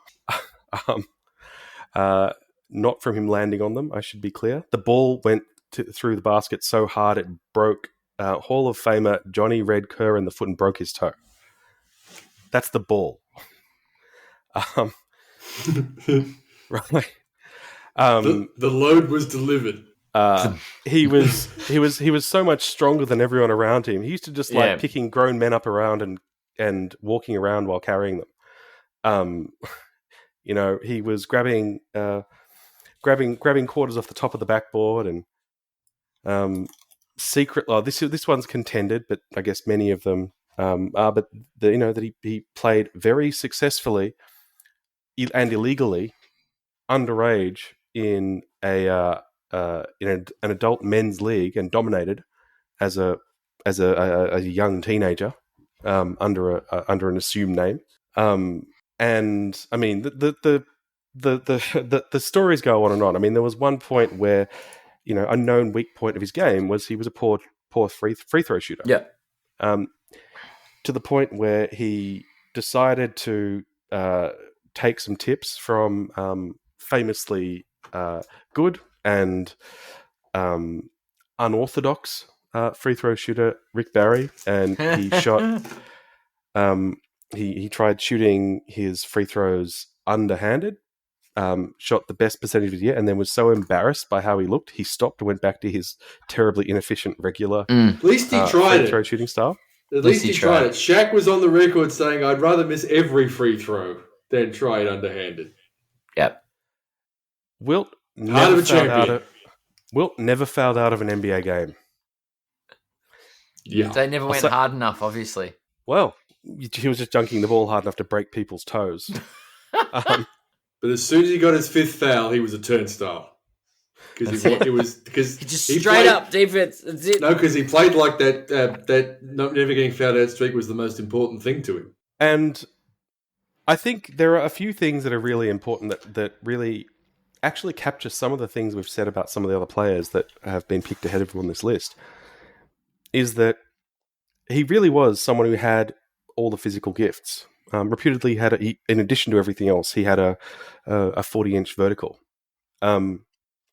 Speaker 3: Not from him landing on them, I should be clear. The ball went through the basket so hard it broke Hall of Famer Johnny Red Kerr in the foot and broke his toe. That's the ball. Right.
Speaker 2: The load was delivered.
Speaker 3: He was so much stronger than everyone around him. He used to just like picking grown men up around and walking around while carrying them. He was grabbing quarters off the top of the backboard and secret. Oh, this one's contended, but I guess many of them are. But that he played very successfully and illegally underage in an adult men's league and dominated as a young teenager under an assumed name. And I mean the stories go on and on. I mean, there was one point where a known weak point of his game was he was a poor free throw shooter.
Speaker 1: Yeah.
Speaker 3: To the point where he decided to take some tips from famously good and unorthodox free throw shooter Rick Barry, and he shot. He tried shooting his free throws underhanded. Shot the best percentage of his year, and then was so embarrassed by how he looked, he stopped and went back to his terribly inefficient regular.
Speaker 2: At least he tried
Speaker 3: free throw shooting style.
Speaker 2: At least he tried it. Shaq was on the record saying, "I'd rather miss every free throw than try it underhanded."
Speaker 1: Yep.
Speaker 3: Wilt never fouled out of an NBA game.
Speaker 2: Yeah,
Speaker 1: they never went hard enough. Obviously,
Speaker 3: well, he was just dunking the ball hard enough to break people's toes.
Speaker 2: But as soon as he got his fifth foul, he was a turnstile. Because he
Speaker 1: just straight up defense. That's it.
Speaker 2: No, because he played like that. That never getting fouled out streak was the most important thing to him.
Speaker 3: And I think there are a few things that are really important that really actually capture some of the things we've said about some of the other players that have been picked ahead of him on this list. Is that he really was someone who had all the physical gifts. Reputedly had in addition to everything else, he had a 40-inch vertical, and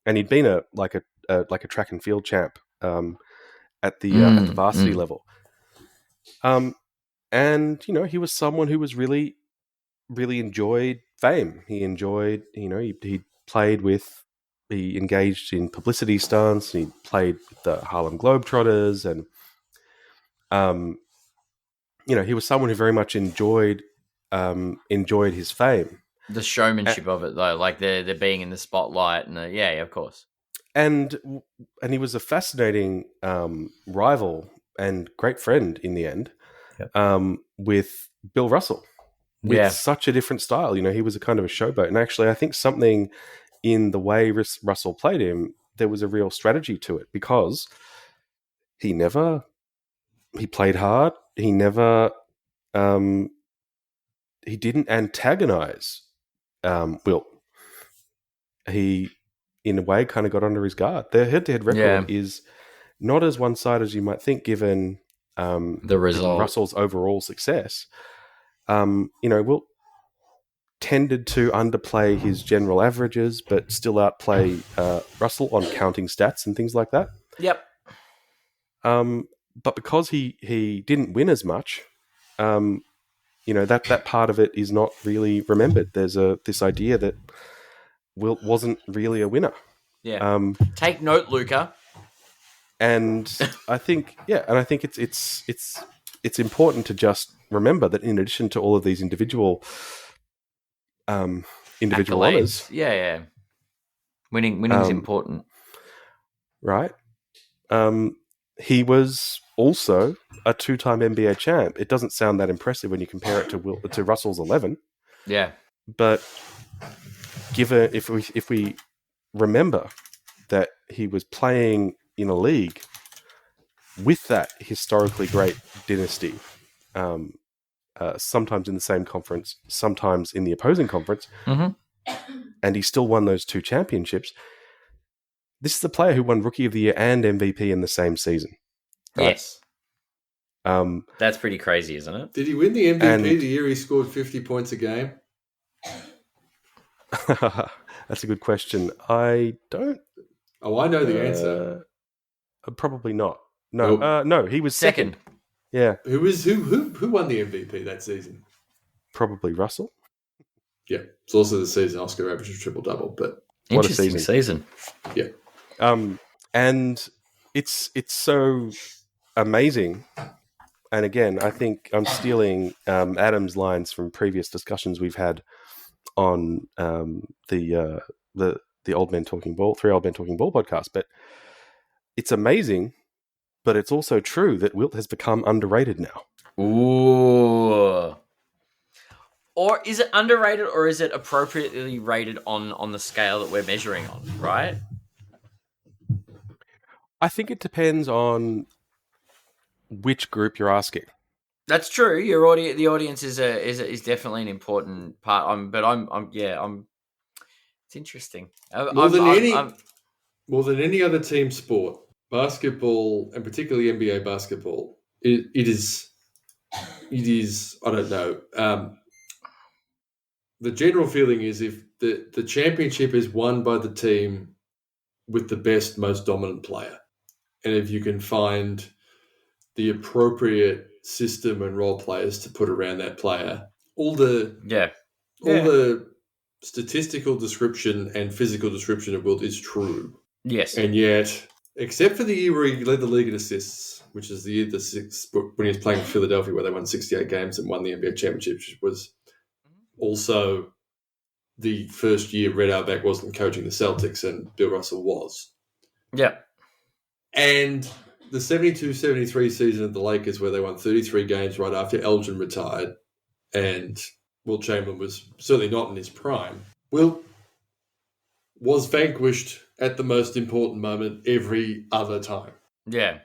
Speaker 3: he'd been a track and field champ at the varsity level. And he was someone who was really, really enjoyed fame. He enjoyed, he played with, he engaged in publicity stunts. He played with the Harlem Globetrotters, and he was someone who very much enjoyed his fame.
Speaker 1: The showmanship of it, though, like the being in the spotlight, and of course.
Speaker 3: And he was a fascinating rival and great friend in the end, with Bill Russell, with such a different style. He was a kind of a showboat, and actually, I think something in the way Russell played him, there was a real strategy to it, because he played hard. He never, he didn't antagonize Wilt. He, in a way, kind of got under his guard. Their head-to-head record is not as one-sided as you might think, given
Speaker 1: the result,
Speaker 3: Russell's overall success. Wilt tended to underplay his general averages, but still outplay Russell on counting stats and things like that.
Speaker 1: Yep.
Speaker 3: But because he didn't win as much, that part of it is not really remembered. There's this idea that Wilt wasn't really a winner.
Speaker 1: Yeah. Take note, Luca.
Speaker 3: And I think, it's important to just remember that in addition to all of these individual honors,
Speaker 1: winning is important,
Speaker 3: right? He was also a 2-time NBA champ. It doesn't sound that impressive when you compare it to Russell's 11.
Speaker 1: Yeah,
Speaker 3: but if we remember that he was playing in a league with that historically great dynasty, sometimes in the same conference, sometimes in the opposing conference, and he still won those 2 championships. This is the player who won Rookie of the Year and MVP in the same season. Right?
Speaker 1: Yes. That's pretty crazy, isn't it?
Speaker 2: Did he win the MVP the year he scored 50 points a game?
Speaker 3: That's a good question. I don't.
Speaker 2: Oh, I know the answer.
Speaker 3: Probably not. No, no, he was second. Yeah.
Speaker 2: Who won the MVP that season?
Speaker 3: probably Russell.
Speaker 2: Yeah, it's also the season Oscar averaged a triple-double, but
Speaker 3: what a
Speaker 1: interesting season.
Speaker 2: Yeah.
Speaker 3: And it's so amazing. And again, I think I'm stealing Adam's lines from previous discussions we've had on the Old Men Talking Ball, 3 Old Men Talking Ball podcast. But it's amazing, but it's also true that Wilt has become underrated now.
Speaker 1: Ooh. Or is it underrated, or is it appropriately rated on the scale that we're measuring on, right?
Speaker 3: I think it depends on which group you're asking.
Speaker 1: That's true. The audience is definitely an important part. It's interesting.
Speaker 2: More than any other team sport, basketball, and particularly NBA basketball, it is. I don't know. The general feeling is if the championship is won by the team with the best, most dominant player, and if you can find the appropriate system and role players to put around that player, all the statistical description and physical description of Wilt is true.
Speaker 1: Yes.
Speaker 2: And yet, except for the year where he led the league in assists, which is the year when he was playing for Philadelphia, where they won 68 games and won the NBA championship, which was also the first year Red Auerbach wasn't coaching the Celtics and Bill Russell was.
Speaker 1: Yeah.
Speaker 2: And the 72-73 season of the Lakers, where they won 33 games right after Elgin retired, and Wilt Chamberlain was certainly not in his prime. Wilt was vanquished at the most important moment every other time.
Speaker 1: Yeah.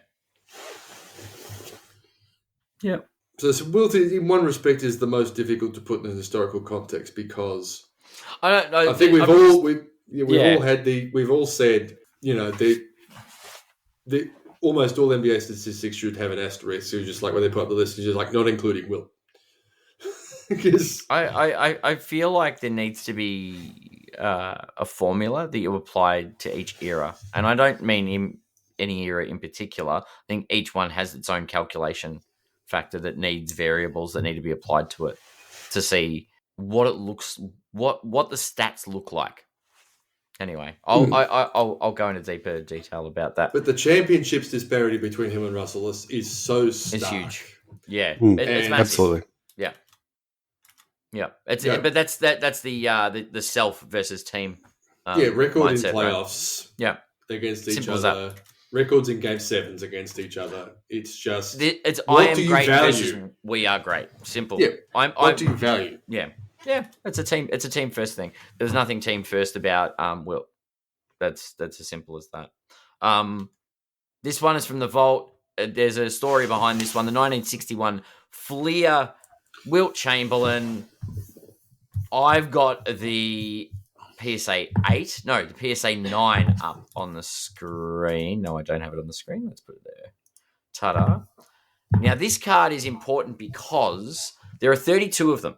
Speaker 1: Yep.
Speaker 2: So Wilt, in one respect, is the most difficult to put in a historical context because I think we've all said, you know, the almost all NBA statistics should have an asterisk. So just like when they put up the list, it's just like not including Wilt. Because
Speaker 1: I feel like there needs to be a formula that you apply to each era, and I don't mean in any era in particular. I think each one has its own calculation factor that needs variables that need to be applied to it to see what it looks, what the stats look like. Anyway, I'll go into deeper detail about that.
Speaker 2: But the championships disparity between him and Russell is so stark.
Speaker 1: It's huge. Yeah,
Speaker 2: it's
Speaker 1: massive.
Speaker 3: Absolutely.
Speaker 1: Yeah. Yeah, but that's the self versus team.
Speaker 2: Record
Speaker 1: mindset,
Speaker 2: in playoffs.
Speaker 1: Right? Yeah,
Speaker 2: against each
Speaker 1: Simple
Speaker 2: other. Records in game sevens against each other. It's just
Speaker 1: I am great versus we are great. Simple.
Speaker 2: Yeah. What do you value?
Speaker 1: Yeah. It's a team. It's a team first thing. There's nothing team first about Wilt. That's as simple as that. This one is from the Vault. There's a story behind this one. The 1961 Fleer Wilt Chamberlain. I've got the PSA 8. No, the PSA 9 up on the screen. No, I don't have it on the screen. Let's put it there. Ta-da. Now, this card is important because there are 32 of them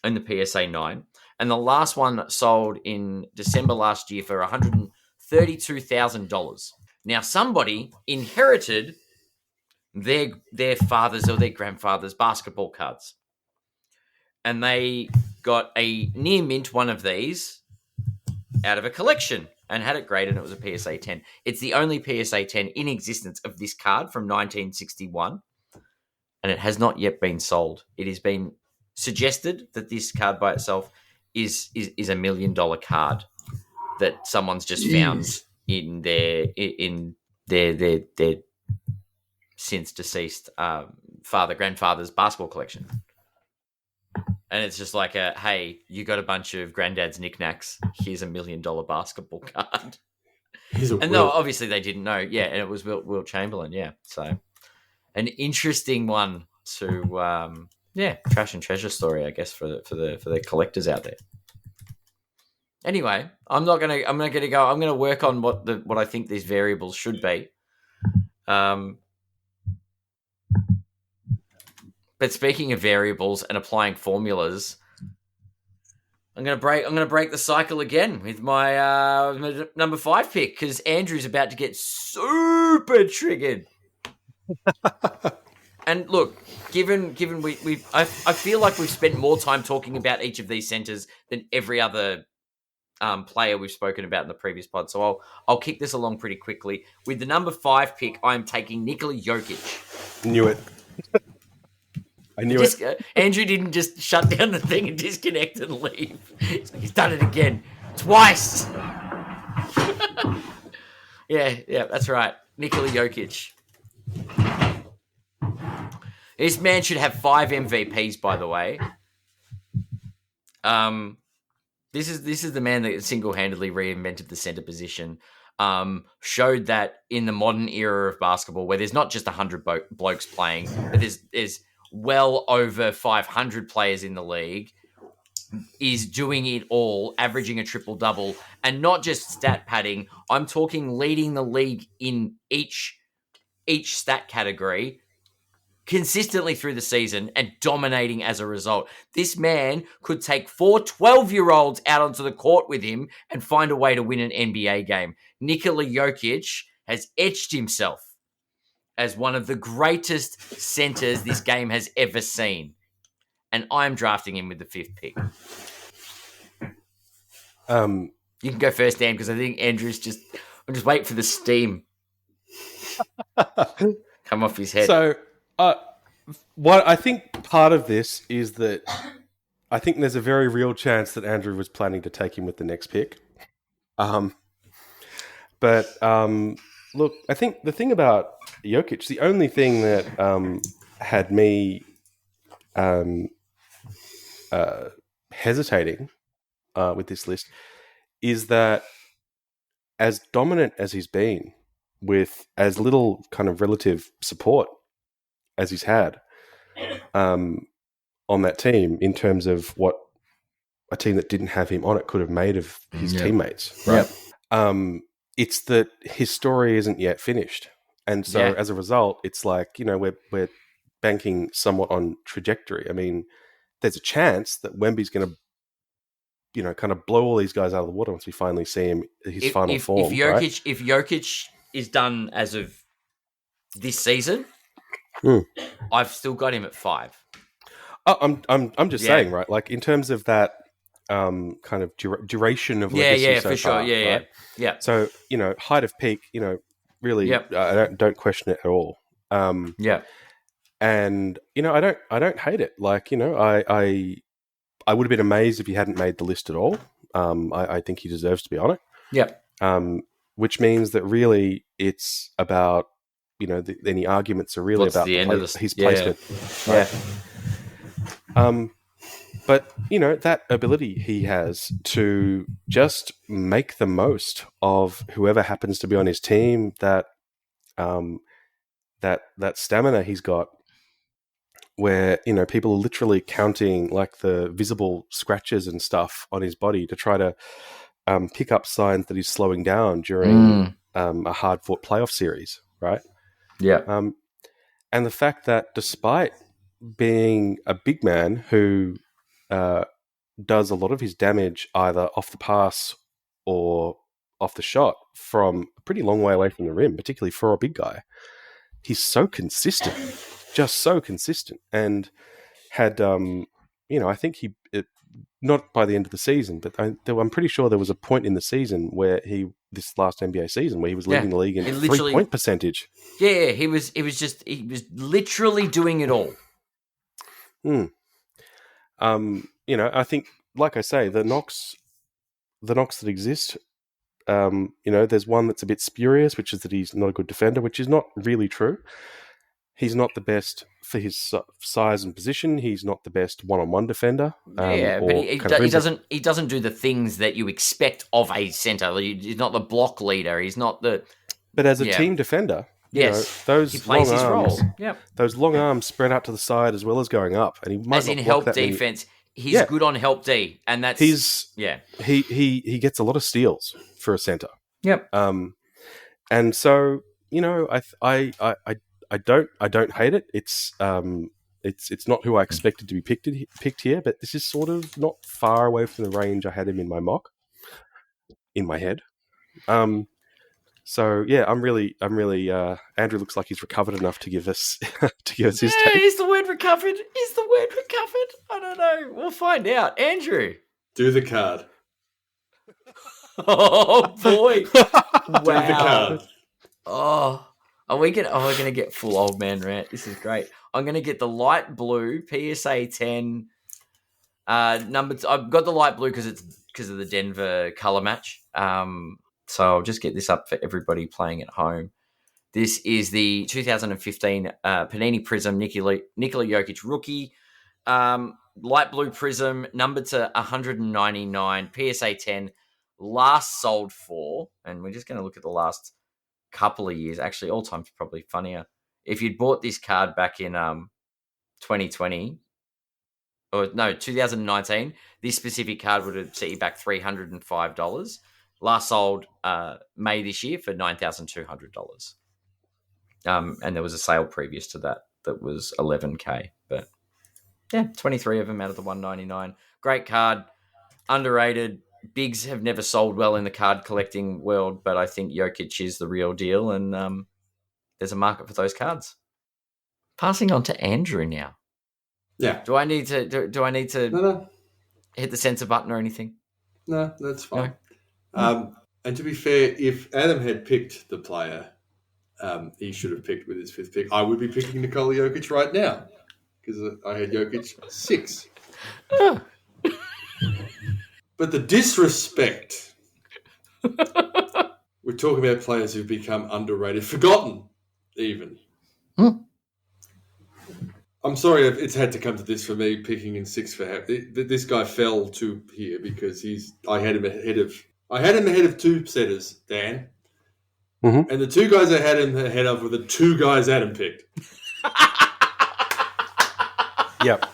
Speaker 1: in the PSA 9. And the last one sold in December last year for $132,000. Now, somebody inherited their father's or their grandfather's basketball cards. And they got a near mint one of these out of a collection and had it graded, and it was a PSA 10. It's the only PSA 10 in existence of this card from 1961, and it has not yet been sold. It has been suggested that this card by itself is $1 million card that someone's just found in their since deceased grandfather's basketball collection. And it's just like hey, you got a bunch of granddad's knickknacks. Here's $1 million basketball card. No, obviously they didn't know. Yeah, and it was Wilt Chamberlain. Yeah, so an interesting one to trash and treasure story, I guess, for the collectors out there. Anyway, I'm gonna work on what I think these variables should be. But speaking of variables and applying formulas, I'm gonna break the cycle again with my number 5 pick because Andrew's about to get super triggered. And look, given I feel like we've spent more time talking about each of these centers than every other player we've spoken about in the previous pod. So I'll kick this along pretty quickly. With the number 5 pick, I'm taking Nikola Jokic.
Speaker 3: Knew it. I knew it.
Speaker 1: Andrew didn't just shut down the thing and disconnect and leave. He's done it again. Twice. Yeah, that's right. Nikola Jokic. This man should have 5 MVPs, by the way. This is the man that single-handedly reinvented the center position. Showed that in the modern era of basketball, where there's not just 100 blokes playing, but there's well over 500 players in the league, is doing it all, averaging a triple-double, and not just stat padding. I'm talking leading the league in each stat category consistently through the season and dominating as a result. This man could take 4 12-year-olds out onto the court with him and find a way to win an NBA game. Nikola Jokic has etched himself as one of the greatest centers this game has ever seen. And I'm drafting him with the 5th pick. You can go first, Dan, because I think Andrew's I'm just waiting for the steam come off his head.
Speaker 3: So, what I think part of this is that I think there's a very real chance that Andrew was planning to take him with the next pick. But look, I think the thing about Jokic, the only thing that had me hesitating with this list is that as dominant as he's been, with as little kind of relative support as he's had on that team, in terms of what a team that didn't have him on it could have made of his teammates, right? It's that his story isn't yet finished, and so as a result, it's like, we're banking somewhat on trajectory. I mean, there's a chance that Wemby's going to, kind of blow all these guys out of the water once we finally see him his final form.
Speaker 1: If Jokic is done as of this season, I've still got him at 5.
Speaker 3: Oh, I'm just saying, right? Like, in terms of that kind of duration of legacy so
Speaker 1: for
Speaker 3: far,
Speaker 1: sure,
Speaker 3: right?
Speaker 1: yeah.
Speaker 3: So, height of peak, really, I don't question it at all. And I don't hate it. Like, I would have been amazed if he hadn't made the list at all. I think he deserves to be on it.
Speaker 1: Yeah.
Speaker 3: Which means that really it's about, any arguments are really about his placement.
Speaker 1: Right?
Speaker 3: Yeah. But, that ability he has to just make the most of whoever happens to be on his team, that stamina he's got, where, people are literally counting like the visible scratches and stuff on his body to try to pick up signs that he's slowing down during a hard-fought playoff series, right?
Speaker 1: Yeah.
Speaker 3: And the fact that despite being a big man who does a lot of his damage either off the pass or off the shot from a pretty long way away from the rim, particularly for a big guy, he's so consistent, just so consistent, and had, I think not by the end of the season, but I'm pretty sure there was a point in the season where this last NBA season, where he was leading the league in 3-point percentage.
Speaker 1: Yeah, he was literally doing it all.
Speaker 3: I think, like I say, the knocks that exist, there's one that's a bit spurious, which is that he's not a good defender, which is not really true. He's not the best for his size and position. He's not the best one-on-one defender.
Speaker 1: But he doesn't do the things that you expect of a center. He's not the block leader. He's not the.
Speaker 3: But as a team defender, those
Speaker 1: he plays
Speaker 3: long
Speaker 1: his
Speaker 3: arms,
Speaker 1: role. Yep.
Speaker 3: Those long arms spread out to the side as well as going up, and he might
Speaker 1: as
Speaker 3: not
Speaker 1: in
Speaker 3: block
Speaker 1: help defense. He's good on help D, and that's
Speaker 3: he gets a lot of steals for a center.
Speaker 1: Yep.
Speaker 3: And so I don't hate it. It's not who I expected to be picked here, but this is sort of not far away from the range I had him in my mock, in my head. So yeah, I'm really. Andrew looks like he's recovered enough to give us his take.
Speaker 1: Is the word recovered? Is the word recovered? I don't know. We'll find out. Andrew,
Speaker 2: do the card.
Speaker 1: Oh boy! Wow.
Speaker 2: Do the card.
Speaker 1: Oh, are we gonna get full old man rant? This is great. I'm gonna get the light blue PSA 10 number. I've got the light blue because of the Denver color match. So I'll just get this up for everybody playing at home. This is the 2015 Panini Prism Nikola Jokic rookie. Light blue prism, numbered to 199, PSA 10, last sold for, and we're just going to look at the last couple of years. Actually, all time's probably funnier. If you'd bought this card back in 2020, or no, 2019, this specific card would have set you back $305. Last sold May this year for $9,200. And there was a sale previous to that was $11K, but yeah, 23 of them out of the 199. Great card, underrated. Bigs have never sold well in the card collecting world, but I think Jokic is the real deal, and there's a market for those cards. Passing on to Andrew now.
Speaker 2: Yeah.
Speaker 1: Do I need to
Speaker 2: No.
Speaker 1: hit the censor button or anything?
Speaker 2: No, that's fine. No. And to be fair, if Adam had picked the player he should have picked with his fifth pick, I would be picking Nikola Jokic right now because I had Jokic 6. But the disrespect. We're talking about players who've become underrated, forgotten even. I'm sorry it's had to come to this for me, picking in 6 for this guy fell to here because I had him ahead of 2 setters, Dan.
Speaker 3: Mm-hmm.
Speaker 2: And the 2 guys I had him ahead of were the 2 guys Adam picked.
Speaker 3: Yep.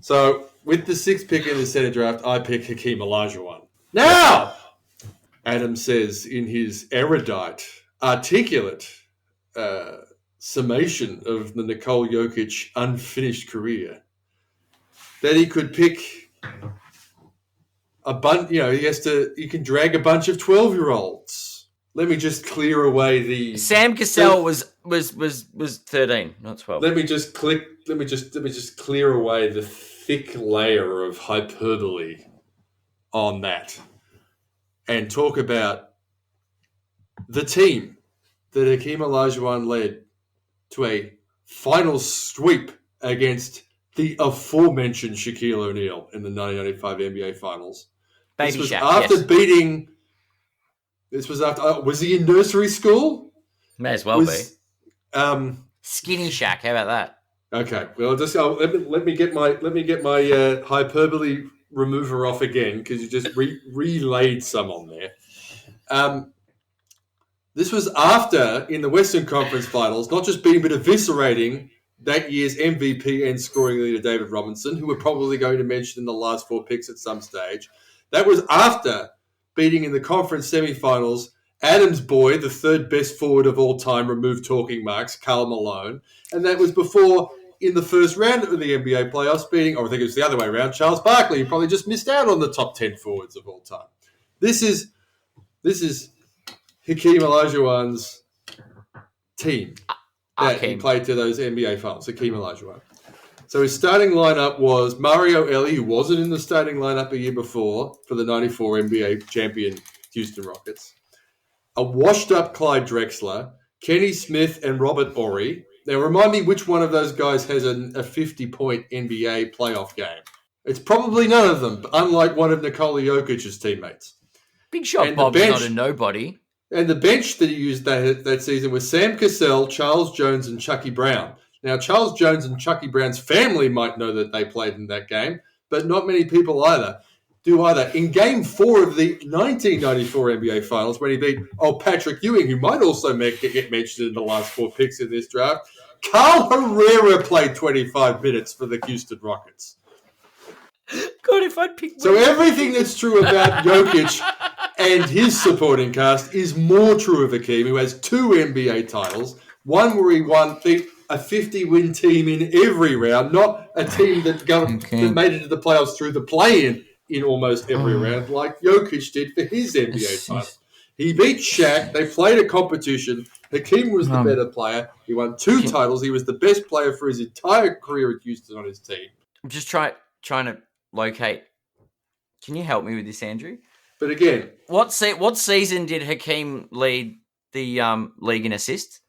Speaker 2: So, with the 6th pick in the center draft, I pick Hakeem Olajuwon. Now, Adam says in his erudite, articulate summation of the Nikola Jokic unfinished career that he could pick a bunch. You can drag a bunch of 12-year-olds. Let me just clear away the.
Speaker 1: Sam Cassell was 13, not 12.
Speaker 2: Let me just clear away the thick layer of hyperbole on that, and talk about the team that Hakeem Olajuwon led to a final sweep against the aforementioned Shaquille O'Neal in the 1995 NBA Finals.
Speaker 1: Baby
Speaker 2: this was
Speaker 1: Shaq,
Speaker 2: after
Speaker 1: yes.
Speaker 2: beating. This was after. Was he in nursery school?
Speaker 1: May as well be.
Speaker 2: Skinny
Speaker 1: Shaq. How about that?
Speaker 2: Okay. Well, let me get my hyperbole remover off again because you just relayed some on there. This was after in the Western Conference Finals, not just beating but eviscerating that year's MVP and scoring leader David Robinson, who we're probably going to mention in the last 4 picks at some stage. That was after beating in the conference semifinals Adam's boy, the 3rd best forward of all time, removed talking marks, Karl Malone. And that was before, in the first round of the NBA playoffs, beating, or I think it was the other way around, Charles Barkley, who probably just missed out on the top 10 forwards of all time. This is Hakeem Olajuwon's team that he played to those NBA finals, Hakeem Olajuwon. So his starting lineup was Mario Elie, who wasn't in the starting lineup a year before for the 94 NBA champion Houston Rockets. A washed-up Clyde Drexler, Kenny Smith, and Robert Horry. Now, remind me which one of those guys has a 50-point NBA playoff game. It's probably none of them, unlike one of Nikola Jokic's teammates.
Speaker 1: Big shot Bob's not a nobody.
Speaker 2: And the bench that he used that season was Sam Cassell, Charles Jones, and Chucky Brown. Now, Charles Jones and Chucky Brown's family might know that they played in that game, but not many people do either. In Game 4 of the 1994 NBA Finals, when he beat Patrick Ewing, who might also get mentioned in the last 4 picks in this draft, Carl Herrera played 25 minutes for the Houston Rockets.
Speaker 1: God, if I'd picked...
Speaker 2: So everything that's true about Jokic and his supporting cast is more true of Hakeem, who has 2 NBA titles, one where he won a 50-win team in every round, not a team that made it to the playoffs through the play-in in almost every round, like Jokic did for his NBA title. He beat Shaq. They played a competition. Hakeem was the better player. He won 2 titles. He was the best player for his entire career at Houston on his team.
Speaker 1: I'm just trying to locate. Can you help me with this, Andrew?
Speaker 2: But again,
Speaker 1: what season did Hakeem lead the league in assists?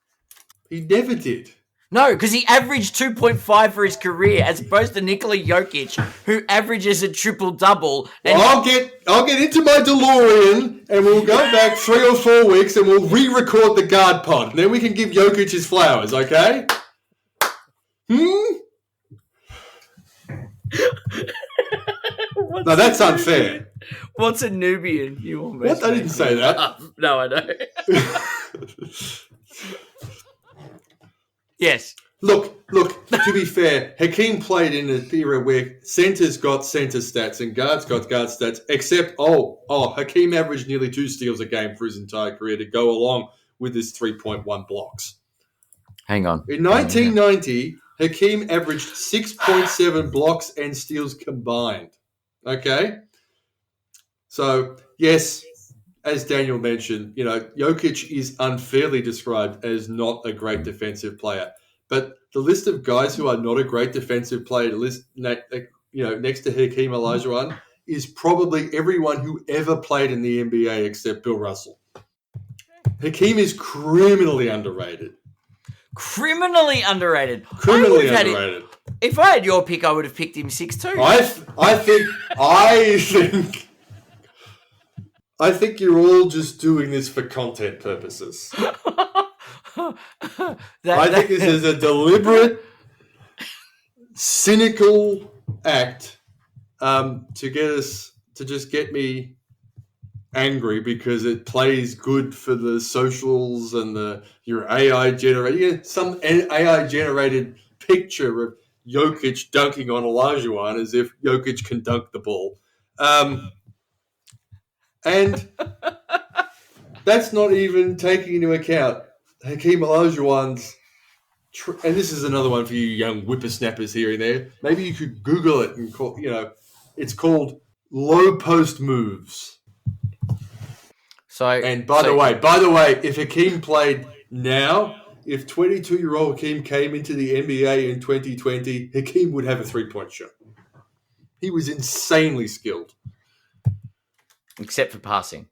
Speaker 2: He never did.
Speaker 1: No, because he averaged 2.5 for his career, as opposed to Nikola Jokic, who averages a triple-double.
Speaker 2: Well, I'll get into my DeLorean, and we'll go back 3 or 4 weeks, and we'll re-record the guard pod. And then we can give Jokic his flowers, okay? No, that's unfair.
Speaker 1: What's a Nubian? You almost
Speaker 2: what? I didn't say that.
Speaker 1: No, I know. Yes.
Speaker 2: Look, to be fair, Hakeem played in an era where centers got center stats and guards got guard stats, except, Hakeem averaged nearly 2 steals a game for his entire career to go along with his 3.1 blocks.
Speaker 1: Hang on.
Speaker 2: In 1990, Hakeem averaged 6.7 blocks and steals combined. Okay? So, yes, as Daniel mentioned, Jokic is unfairly described as not a great defensive player. But the list of guys who are not a great defensive player, next to Hakeem Olajuwon, is probably everyone who ever played in the NBA except Bill Russell. Hakeem is criminally underrated.
Speaker 1: Criminally underrated. If I had your pick, I would have picked him 6'2".
Speaker 2: I think you're all just doing this for content purposes. I think this is a deliberate, cynical act to just get me angry because it plays good for the socials and your AI generated some AI generated picture of Jokic dunking on Olajuwon as if Jokic can dunk the ball. And that's not even taking into account Hakeem Olajuwon's, and this is another one for you young whippersnappers here and there. Maybe you could Google it and it's called low post moves. And by the way, if Hakeem played now, if 22-year-old Hakeem came into the NBA in 2020, Hakeem would have a 3-point shot. He was insanely skilled.
Speaker 1: Except for passing.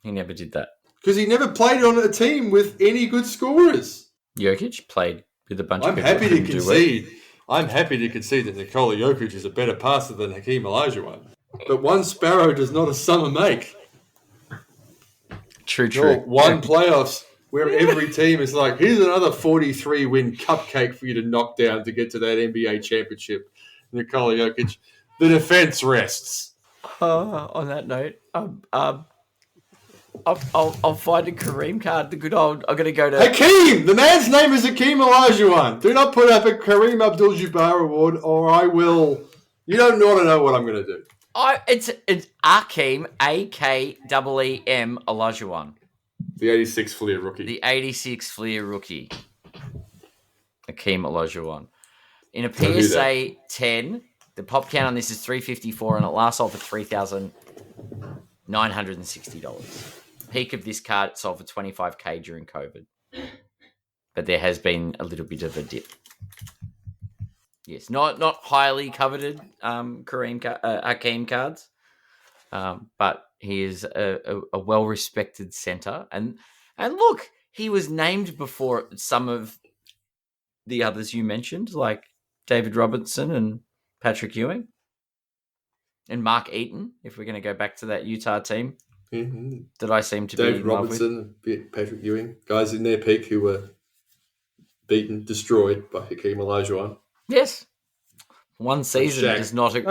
Speaker 1: He never did that.
Speaker 2: Because he never played on a team with any good scorers.
Speaker 1: Jokic played with a bunch of people.
Speaker 2: I'm happy to concede that Nikola Jokic is a better passer than Hakeem Olajuwon. But one sparrow does not a summer make.
Speaker 1: True.
Speaker 2: One playoffs where every team is like, here's another 43-win cupcake for you to knock down to get to that NBA championship. Nikola Jokic. The defense rests.
Speaker 1: On that note, I'll find a Kareem card. The good old. I'm going to go to
Speaker 2: Hakeem. The man's name is Hakeem Olajuwon. Do not put up a Kareem Abdul-Jabbar award, or I will. You don't want to know what I'm going to do.
Speaker 1: It's Akeem AKEEM Olajuwon.
Speaker 2: The 86 Fleer rookie.
Speaker 1: The 86 Fleer rookie. Akeem Olajuwon. In a PSA 10. The pop count on this is 354, and it last sold for $3,960. Peak of this card sold for $25K during COVID, but there has been a little bit of a dip. Yes, not highly coveted Hakeem cards, but he is a well-respected center, and look, he was named before some of the others you mentioned, like David Robinson and Patrick Ewing and Mark Eaton, if we're going to go back to that Utah team that I seem to
Speaker 2: David
Speaker 1: be in
Speaker 2: Robinson,
Speaker 1: love with.
Speaker 2: Patrick Ewing, guys in their peak who were destroyed by Hakeem Olajuwon.
Speaker 1: Yes, one season does not a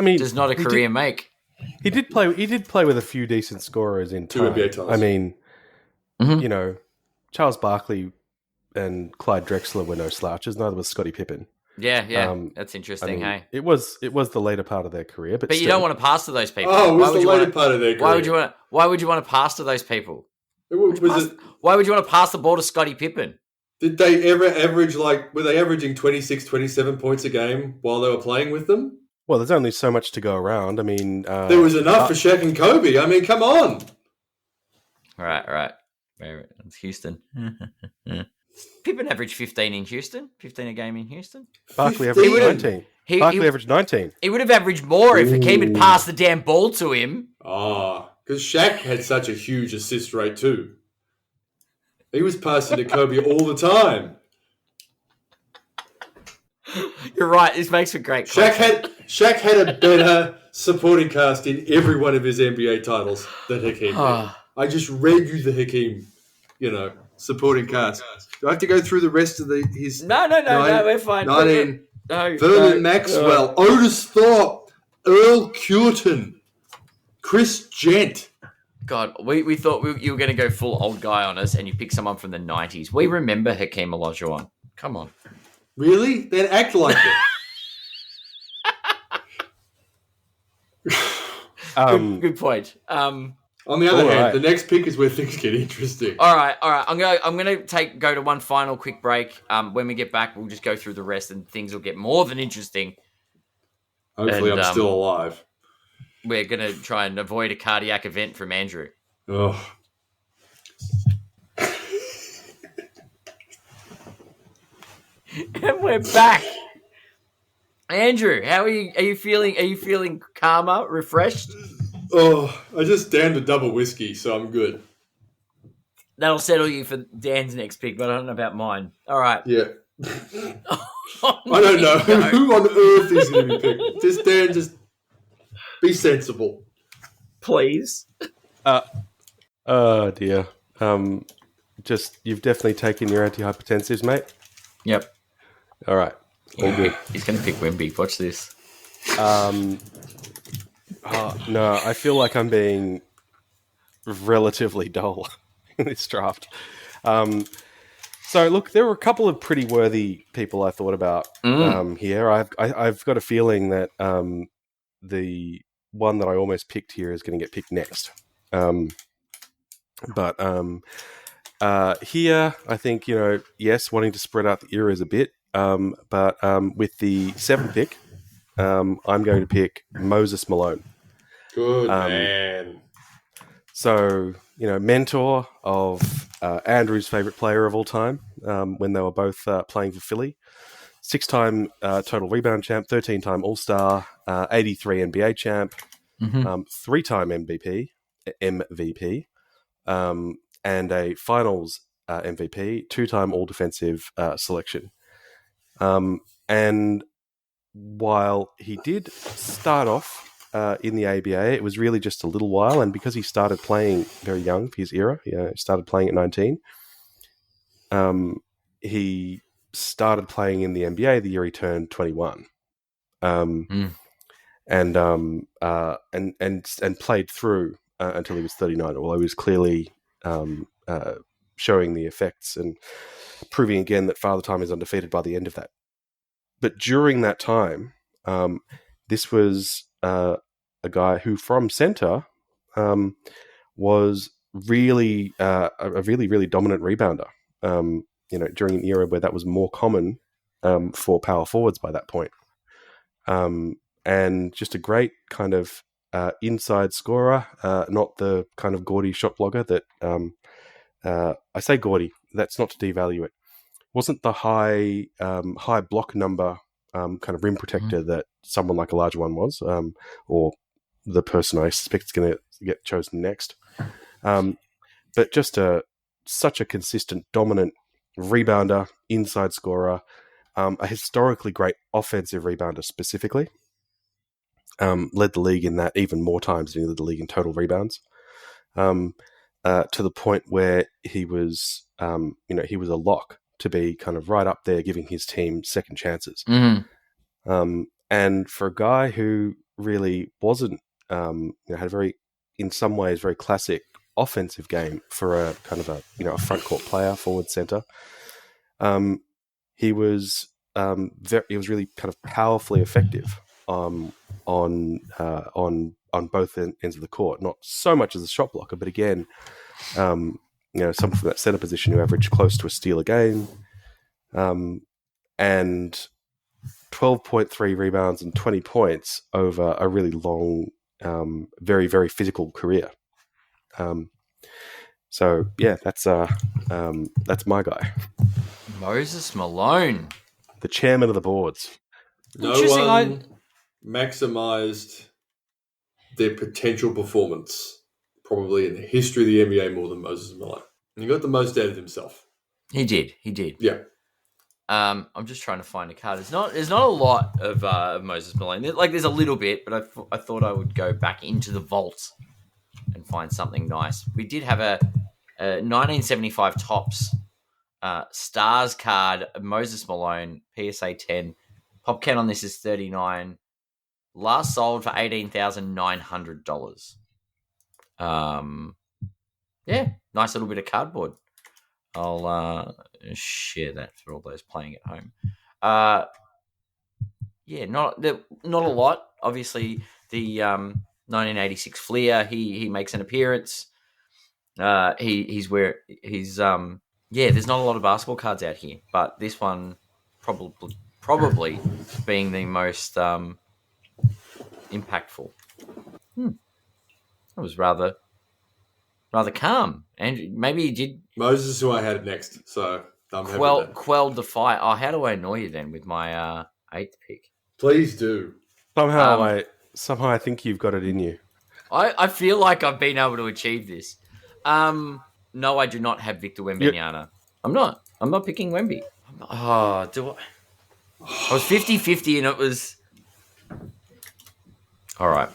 Speaker 1: career make.
Speaker 3: He did play with a few decent scorers in time.
Speaker 2: 2 NBA titles.
Speaker 3: I mean, Charles Barkley and Clyde Drexler were no slouches. Neither was Scottie Pippen.
Speaker 1: Yeah, that's interesting.
Speaker 3: I mean, it was the later part of their career, but
Speaker 1: you don't want to pass to those people.
Speaker 2: Oh, it was the later part of their career.
Speaker 1: Why would you want to pass to those people?
Speaker 2: Why
Speaker 1: would you want to pass the ball to Scottie Pippen?
Speaker 2: Did they ever average were they averaging 26, 27 points a game while they were playing with them?
Speaker 3: Well, there's only so much to go around. I mean,
Speaker 2: there was enough for Shaq and Kobe. I mean, come on.
Speaker 1: All right. It's Houston. Pippen averaged 15 in Houston. 15 a game in Houston.
Speaker 3: Barkley averaged 19. Barkley averaged 19.
Speaker 1: He would have averaged more if Hakeem had passed the damn ball to him.
Speaker 2: Oh, because Shaq had such a huge assist rate too. He was passing to Kobe all the time.
Speaker 1: You're right. This makes for great
Speaker 2: content. Shaq had a better supporting cast in every one of his NBA titles than Hakeem did. I just read you the Hakeem, supporting cast. Do I have to go through the rest of his?
Speaker 1: No, we're fine.
Speaker 2: Vernon Maxwell, Otis Thorpe, Earl Cureton, Chris Gent.
Speaker 1: God, we thought you were going to go full old guy on us, and you picked someone from the 90s. We remember Hakeem Olajuwon. Come on.
Speaker 2: Really? Then act like
Speaker 1: it. Good point.
Speaker 2: On the other hand, the next pick is where things get interesting.
Speaker 1: All right. I'm gonna go to one final quick break. When we get back, we'll just go through the rest, and things will get more than interesting.
Speaker 2: Hopefully, I'm still alive.
Speaker 1: We're gonna try and avoid a cardiac event from Andrew.
Speaker 2: Oh.
Speaker 1: And we're back. Andrew, how are you? Are you feeling? Are you feeling calmer, refreshed?
Speaker 2: Oh, I just downed a double whiskey, so I'm good.
Speaker 1: That'll settle you for Dan's next pick, but I don't know about mine. All right.
Speaker 2: Yeah. I don't know who on earth is going to be picked. Just Dan, just be sensible,
Speaker 1: please.
Speaker 3: Oh dear. Just you've definitely taken your antihypertensives, mate.
Speaker 1: Yep.
Speaker 3: All right. All good.
Speaker 1: He's going to pick Wemby. Watch this.
Speaker 3: No, I feel like I'm being relatively dull in this draft. So, look, there were a couple of pretty worthy people I thought about here. I've got a feeling that the one that I almost picked here is going to get picked next. But here, I think, yes, wanting to spread out the eras a bit. But with the 7th pick, I'm going to pick Moses Malone.
Speaker 2: Good man.
Speaker 3: So, mentor of Andrew's favourite player of all time when they were both playing for Philly. 6-time total rebound champ, 13-time All-Star, 83 NBA champ, 3-time MVP, and a Finals MVP, 2-time All-Defensive selection. And while he did start off in the ABA, it was really just a little while, and because he started playing very young for his era, started playing at 19, he started playing in the NBA the year he turned 21, and played through until he was 39. Although he was clearly showing the effects and proving again that Father Time is undefeated by the end of that. But during that time, this was a guy who, from center, was really a really, really dominant rebounder. During an era where that was more common for power forwards by that point, and just a great kind of inside scorer, not the kind of gaudy shot blogger that I say gaudy. That's not to devalue it. Wasn't the high block number kind of rim protector that someone like Olajuwon was, or the person I suspect is going to get chosen next. But just such a consistent, dominant rebounder, inside scorer, a historically great offensive rebounder specifically. Led the league in that even more times than he led the league in total rebounds. To the point where he was, he was a lock to be kind of right up there, giving his team second chances. And for a guy who really wasn't, had a very, in some ways, very classic offensive game for a kind of a front court player, forward center, he was really kind of powerfully effective on both ends of the court. Not so much as a shot blocker, but again, someone from that center position who averaged close to a steal a game, and 12.3 rebounds and 20 points over a really long, very, very physical career. So yeah, that's my guy,
Speaker 1: Moses Malone,
Speaker 3: the chairman of the boards.
Speaker 2: No one maximized their potential performance probably in the history of the NBA more than Moses Malone. And he got the most out of himself.
Speaker 1: He did.
Speaker 2: Yeah.
Speaker 1: I'm just trying to find a card. There's not a lot of Moses Malone. There's a little bit, but I thought I would go back into the vault and find something nice. We did have a 1975 Topps Stars card of Moses Malone, PSA 10. Pop count on this is 39. Last sold for $18,900. Yeah, nice little bit of cardboard. I'll share that for all those playing at home. Yeah, not a lot. Obviously, the 1986 Fleer, he makes an appearance. There's not a lot of basketball cards out here, but this one probably being the most impactful. That was rather calm. And maybe he did.
Speaker 2: Moses is who I had next, so I'm happy with that.
Speaker 1: Quelled the fight. Oh, how do I annoy you then with my 8th pick?
Speaker 2: Please do.
Speaker 3: Somehow I think you've got it in you.
Speaker 1: I feel like I've been able to achieve this. No, I do not have Victor Wembanyama. I'm not picking Wemby. Oh, do I? I was 50-50 and it was... All right.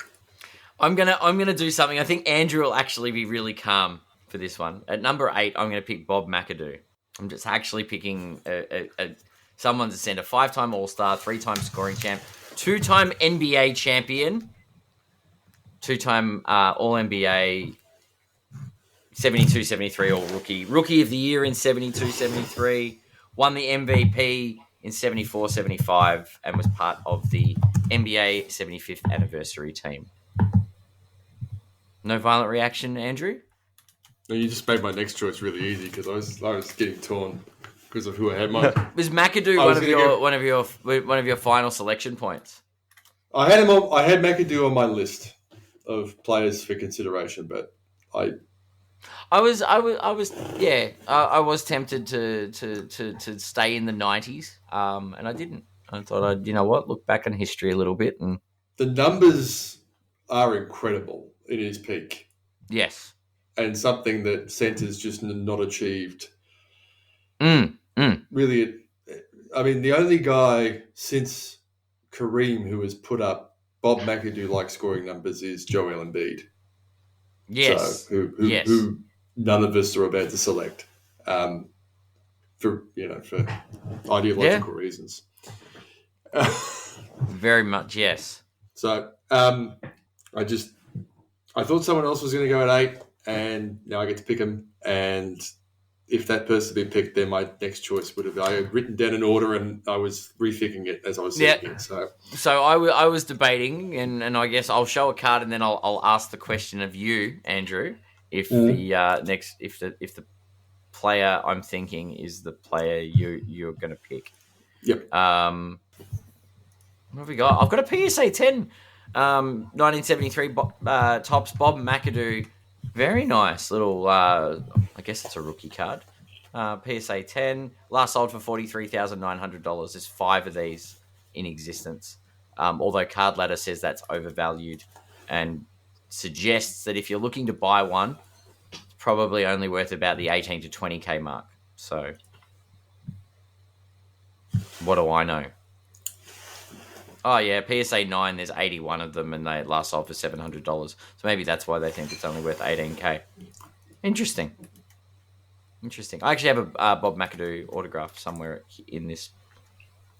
Speaker 1: I'm gonna do something. I think Andrew will actually be really calm for this one. At number 8, I'm gonna pick Bob McAdoo. I'm just actually picking someone's a center, 5-time All-Star, 3-time scoring champ, 2-time NBA champion, 2-time All-NBA, 72-73 All-Rookie, Rookie of the Year in 72-73, won the MVP in 74-75, and was part of the NBA 75th anniversary team. No violent reaction, Andrew?
Speaker 2: No, you just made my next choice really easy because I was getting torn because of who I had. Was
Speaker 1: McAdoo one of your final selection points?
Speaker 2: I had McAdoo on my list of players for consideration, but I
Speaker 1: was tempted to stay in the 90s, and I didn't. I thought I'd look back on history a little bit, and
Speaker 2: the numbers are incredible in his peak.
Speaker 1: Yes.
Speaker 2: And something that centers just not achieved. Really, I mean, the only guy since Kareem who has put up Bob McAdoo-like scoring numbers is Joel Embiid.
Speaker 1: Yes.
Speaker 2: So, who none of us are about to select for ideological reasons.
Speaker 1: Very much, yes.
Speaker 2: So I thought someone else was going to go at 8, and now I get to pick them. And if that person had been picked, then my next choice would have. I had written down an order, and I was rethinking it as I was saying it. So
Speaker 1: I was debating, and I guess I'll show a card, and then I'll ask the question of you, Andrew, if the player I'm thinking is the player you're going to pick.
Speaker 2: Yep.
Speaker 1: What have we got? I've got a PSA 10. 1973 Topps Bob McAdoo. Very nice little, I guess it's a rookie card. PSA 10. Last sold for $43,900. There's 5 of these in existence. Although Card Ladder says that's overvalued and suggests that if you're looking to buy one, it's probably only worth about the 18 to 20K mark. So, what do I know? Oh, yeah, PSA 9, there's 81 of them, and they last sold for $700. So maybe that's why they think it's only worth 18K. Interesting. I actually have a Bob McAdoo autograph somewhere in this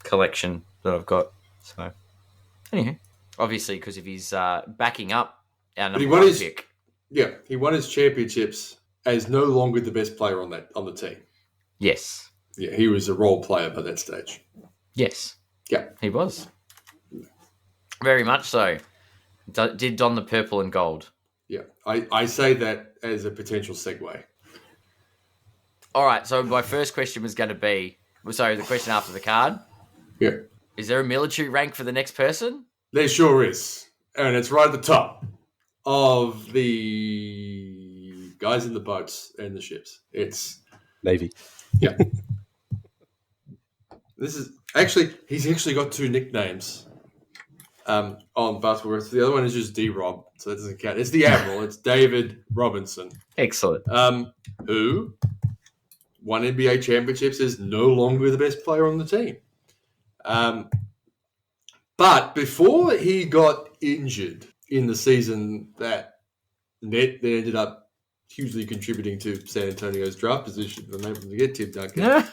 Speaker 1: collection that I've got. So, anyhow, obviously, because if he's backing up our number one pick.
Speaker 2: Yeah, he won his championships as no longer the best player on the team.
Speaker 1: Yes.
Speaker 2: Yeah, he was a role player by that stage.
Speaker 1: Yes.
Speaker 2: Yeah.
Speaker 1: He was. Very much so. Did don the purple and gold.
Speaker 2: Yeah, I say that as a potential segue.
Speaker 1: All right, so my first question was going to be... Sorry, the question after the card?
Speaker 2: Yeah.
Speaker 1: Is there a military rank for the next person?
Speaker 2: There sure is. And it's right at the top of the guys in the boats and the ships. It's
Speaker 3: Navy.
Speaker 2: Yeah. He's actually got two nicknames on basketball. The other one is just D-Rob, so that doesn't count. It's the Admiral. It's David Robinson.
Speaker 1: Excellent.
Speaker 2: Who won NBA championships, is no longer the best player on the team. But before he got injured in the season that ended up hugely contributing to San Antonio's draft position when they were able to get Tim Duncan,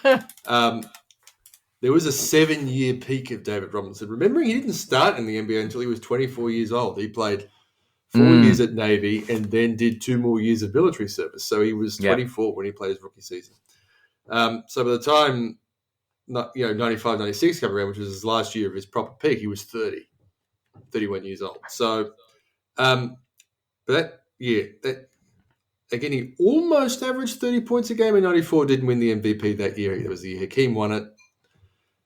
Speaker 2: there was a 7-year peak of David Robinson. Remembering he didn't start in the NBA until he was 24 years old. He played 4 years at Navy and then did 2 more years of military service. So he was 24 when he played his rookie season. So by the time 95, 96 came around, which was his last year of his proper peak, he was 31 years old. So, but again, he almost averaged 30 points a game in 94, didn't win the MVP that year. It was the year Hakeem won it,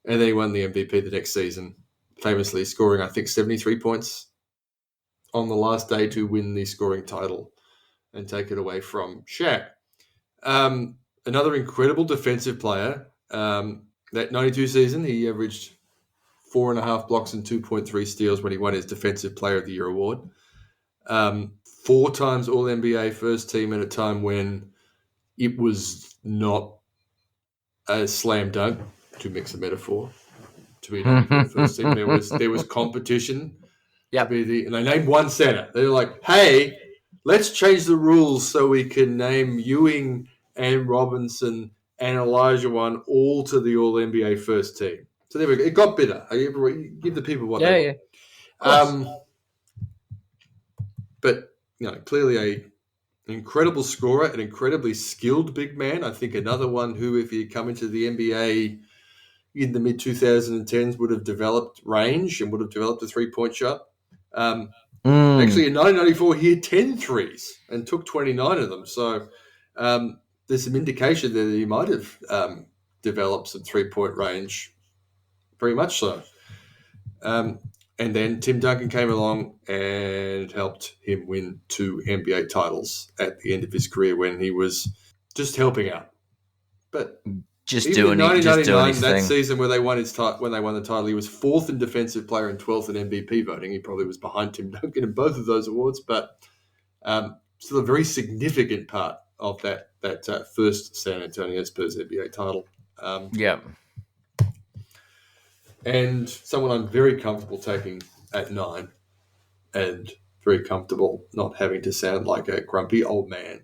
Speaker 2: and then he won the MVP the next season, famously scoring, I think, 73 points on the last day to win the scoring title and take it away from Shaq. Another incredible defensive player. That 92 season, he averaged 4.5 blocks and 2.3 steals when he won his Defensive Player of the Year award. 4 times All-NBA first team at a time when it was not a slam dunk, to mix a metaphor, to be the first team. There was competition.
Speaker 1: Yeah.
Speaker 2: And they named one center. They're like, hey, let's change the rules so we can name Ewing and Robinson and Elijah won all to the All-NBA first team. So there we go. It got better. Give the people what they want. But clearly an incredible scorer, an incredibly skilled big man. I think another one who, if he had come into the NBA in the mid-2010s, would have developed range and would have developed a three-point shot. Actually, in 1994, he had 10 threes and took 29 of them. So there's some indication that he might have developed some three-point range, very much so. And then Tim Duncan came along and helped him win 2 NBA titles at the end of his career when he was just helping out. But
Speaker 1: just doing his
Speaker 2: that
Speaker 1: thing.
Speaker 2: Season where they won when they won the title, he was 4th in defensive player and 12th in MVP voting. He probably was behind Tim Duncan in both of those awards, but still a very significant part of that first San Antonio Spurs NBA title. And someone I'm very comfortable taking at 9 and very comfortable not having to sound like a grumpy old man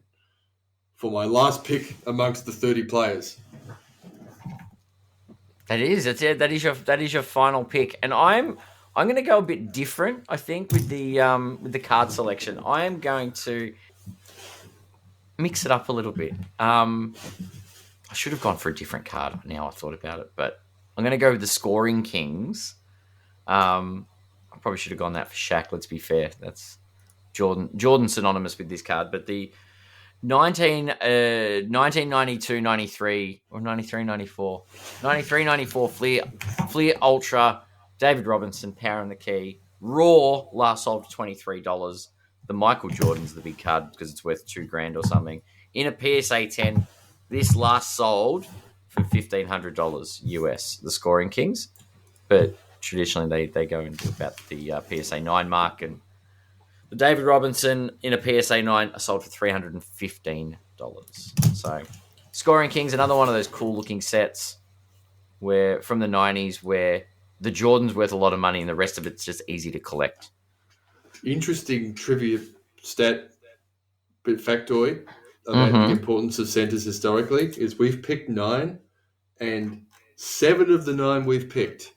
Speaker 2: for my last pick amongst the 30 players.
Speaker 1: That is your final pick. And I'm going to go a bit different, I think, with the card selection. I am going to mix it up a little bit. I should have gone for a different card now I thought about it, but I'm going to go with the Scoring Kings. I probably should have gone that for Shaq, let's be fair. That's Jordan synonymous with this card. But the 1992, 93, or 93, 94. 93, 94 Fleer Ultra, David Robinson, Power and the Key. Raw, last sold for $23. The Michael Jordan's the big card because it's worth $2,000 or something. In a PSA 10, this last sold for $1,500 US, the Scoring Kings. But traditionally they go into about the PSA 9 mark. And the David Robinson in a PSA 9 are sold for $315. So Scoring Kings, another one of those cool looking sets where from the 90s where the Jordan's worth a lot of money and the rest of it's just easy to collect.
Speaker 2: Interesting trivia stat, bit factoid about the importance of centers historically is we've picked 9 and 7 of the 9 we've picked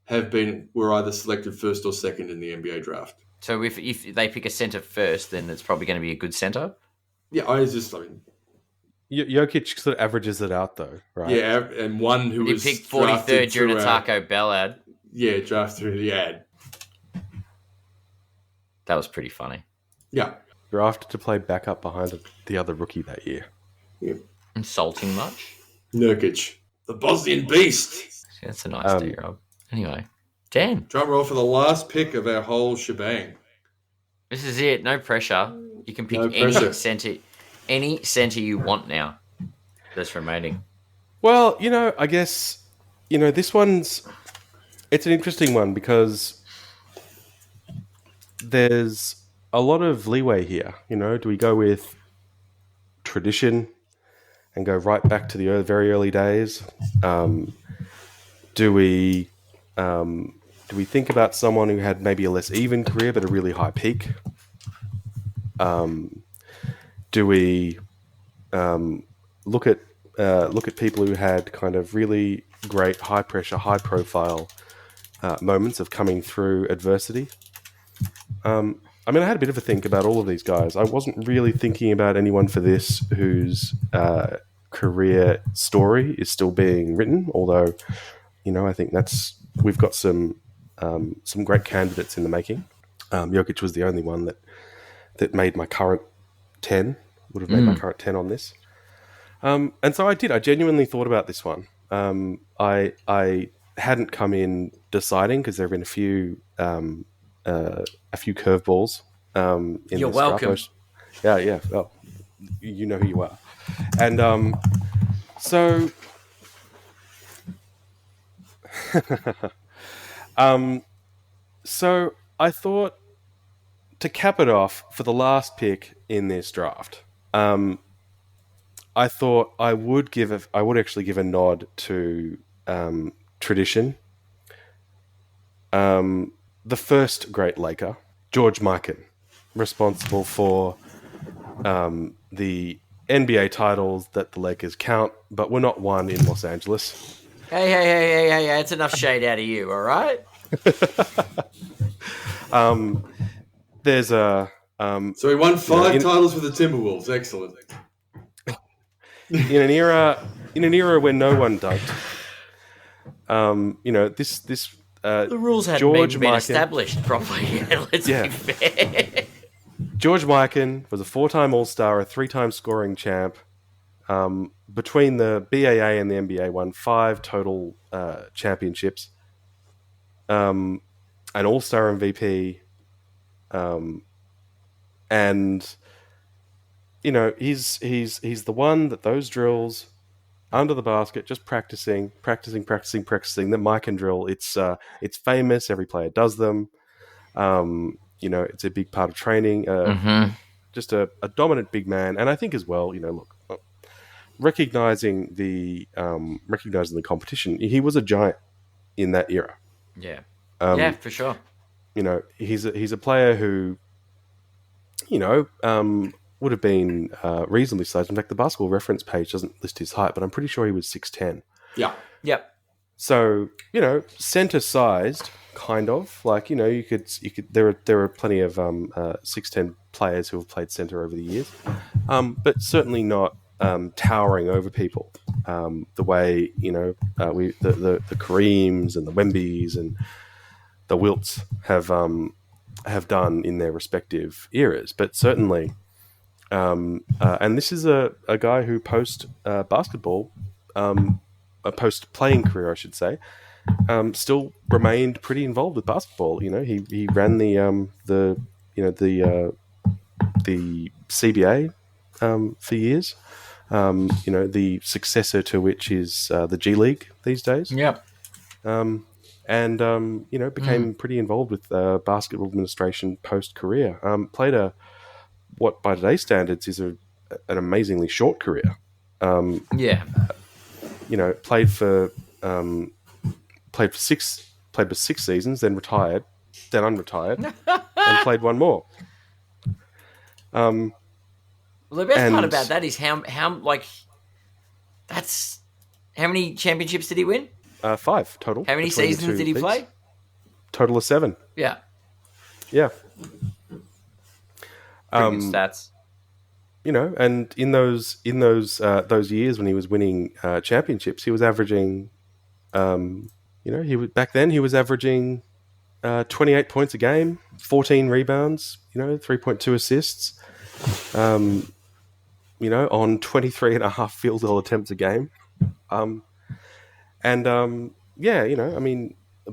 Speaker 2: were either selected first or second in the NBA draft.
Speaker 1: So if they pick a center first, then it's probably going to be a good center?
Speaker 2: Yeah,
Speaker 3: Jokic sort of averages it out though, right?
Speaker 2: Yeah, and one who was
Speaker 1: picked 43rd during a Taco Bell ad.
Speaker 2: Yeah, drafted through the ad.
Speaker 1: That was pretty funny.
Speaker 2: Yeah.
Speaker 3: Drafted to play backup behind the other rookie that year.
Speaker 2: Yeah.
Speaker 1: Insulting much?
Speaker 2: Nurkic, the Bosnian beast.
Speaker 1: That's a nice day, Rob. Anyway, Dan.
Speaker 2: Drum roll for the last pick of our whole shebang.
Speaker 1: This is it. No pressure. You can pick
Speaker 2: No pressure.
Speaker 1: any centre you want now that's remaining.
Speaker 3: Well, I guess, this it's an interesting one because there's a lot of leeway here. Do we go with tradition and go right back to the very early days? Do we think about someone who had maybe a less even career but a really high peak? Do we look at people who had kind of really great high pressure, high profile moments of coming through adversity? I had a bit of a think about all of these guys. I wasn't really thinking about anyone for this whose career story is still being written, although, I think we've got some great candidates in the making. Jokic was the only one that made my current 10, would have made my current 10 on this. And so I did. I genuinely thought about this one. I hadn't come in deciding because there have been a few curveballs.
Speaker 1: You're welcome.
Speaker 3: Yeah. Well, you know who you are. And so... so I thought to cap it off for the last pick in this draft, I thought I would actually give a nod to tradition. The first great Laker, George Mikan, responsible for the NBA titles that the Lakers count, but were not won in Los Angeles.
Speaker 1: Hey, it's enough shade out of you, all right?
Speaker 3: There's a...
Speaker 2: so he won 5 titles with the Timberwolves. Excellent.
Speaker 3: In an era when no one dunked, this
Speaker 1: the rules hadn't been established properly. Let's be fair.
Speaker 3: George Mikan was a 4-time All-Star, a 3-time scoring champ. Between the BAA and the NBA, won 5 total championships. An All-Star MVP, and he's the one that those drills under the basket, just practicing the Mikan drill. It's famous. Every player does them. It's a big part of training. Just a dominant big man, and I think as well, look, recognizing the competition, he was a giant in that era.
Speaker 1: Yeah, for sure.
Speaker 3: He's a player who, would have been reasonably sized. In fact, the Basketball Reference page doesn't list his height, but I'm pretty sure he was 6'10".
Speaker 2: Yeah.
Speaker 1: Yep.
Speaker 3: So, center sized, kind of. Like, you could. There are plenty of 6'10" players who have played center over the years, but certainly not towering over people. The way the Kareems and the Wembys and the Wilts have done in their respective eras, but certainly. And this is a guy who post basketball, a post playing career, I should say, still remained pretty involved with basketball. He ran the CBA for years. The successor to which is the G League these days.
Speaker 1: Yep.
Speaker 3: Became pretty involved with basketball administration post career. Played what by today's standards is an amazingly short career. Played for 6 seasons, then retired, then unretired, and played one more.
Speaker 1: Well, the best part about that is how many championships did he win?
Speaker 3: 5 total.
Speaker 1: How many seasons did he play?
Speaker 3: Total of 7.
Speaker 1: Yeah.
Speaker 3: Yeah.
Speaker 1: Pretty good stats.
Speaker 3: And in those years when he was winning championships, he was averaging, he was averaging 28 points a game, 14 rebounds, 3.2 assists, on 23.5 field goal attempts a game.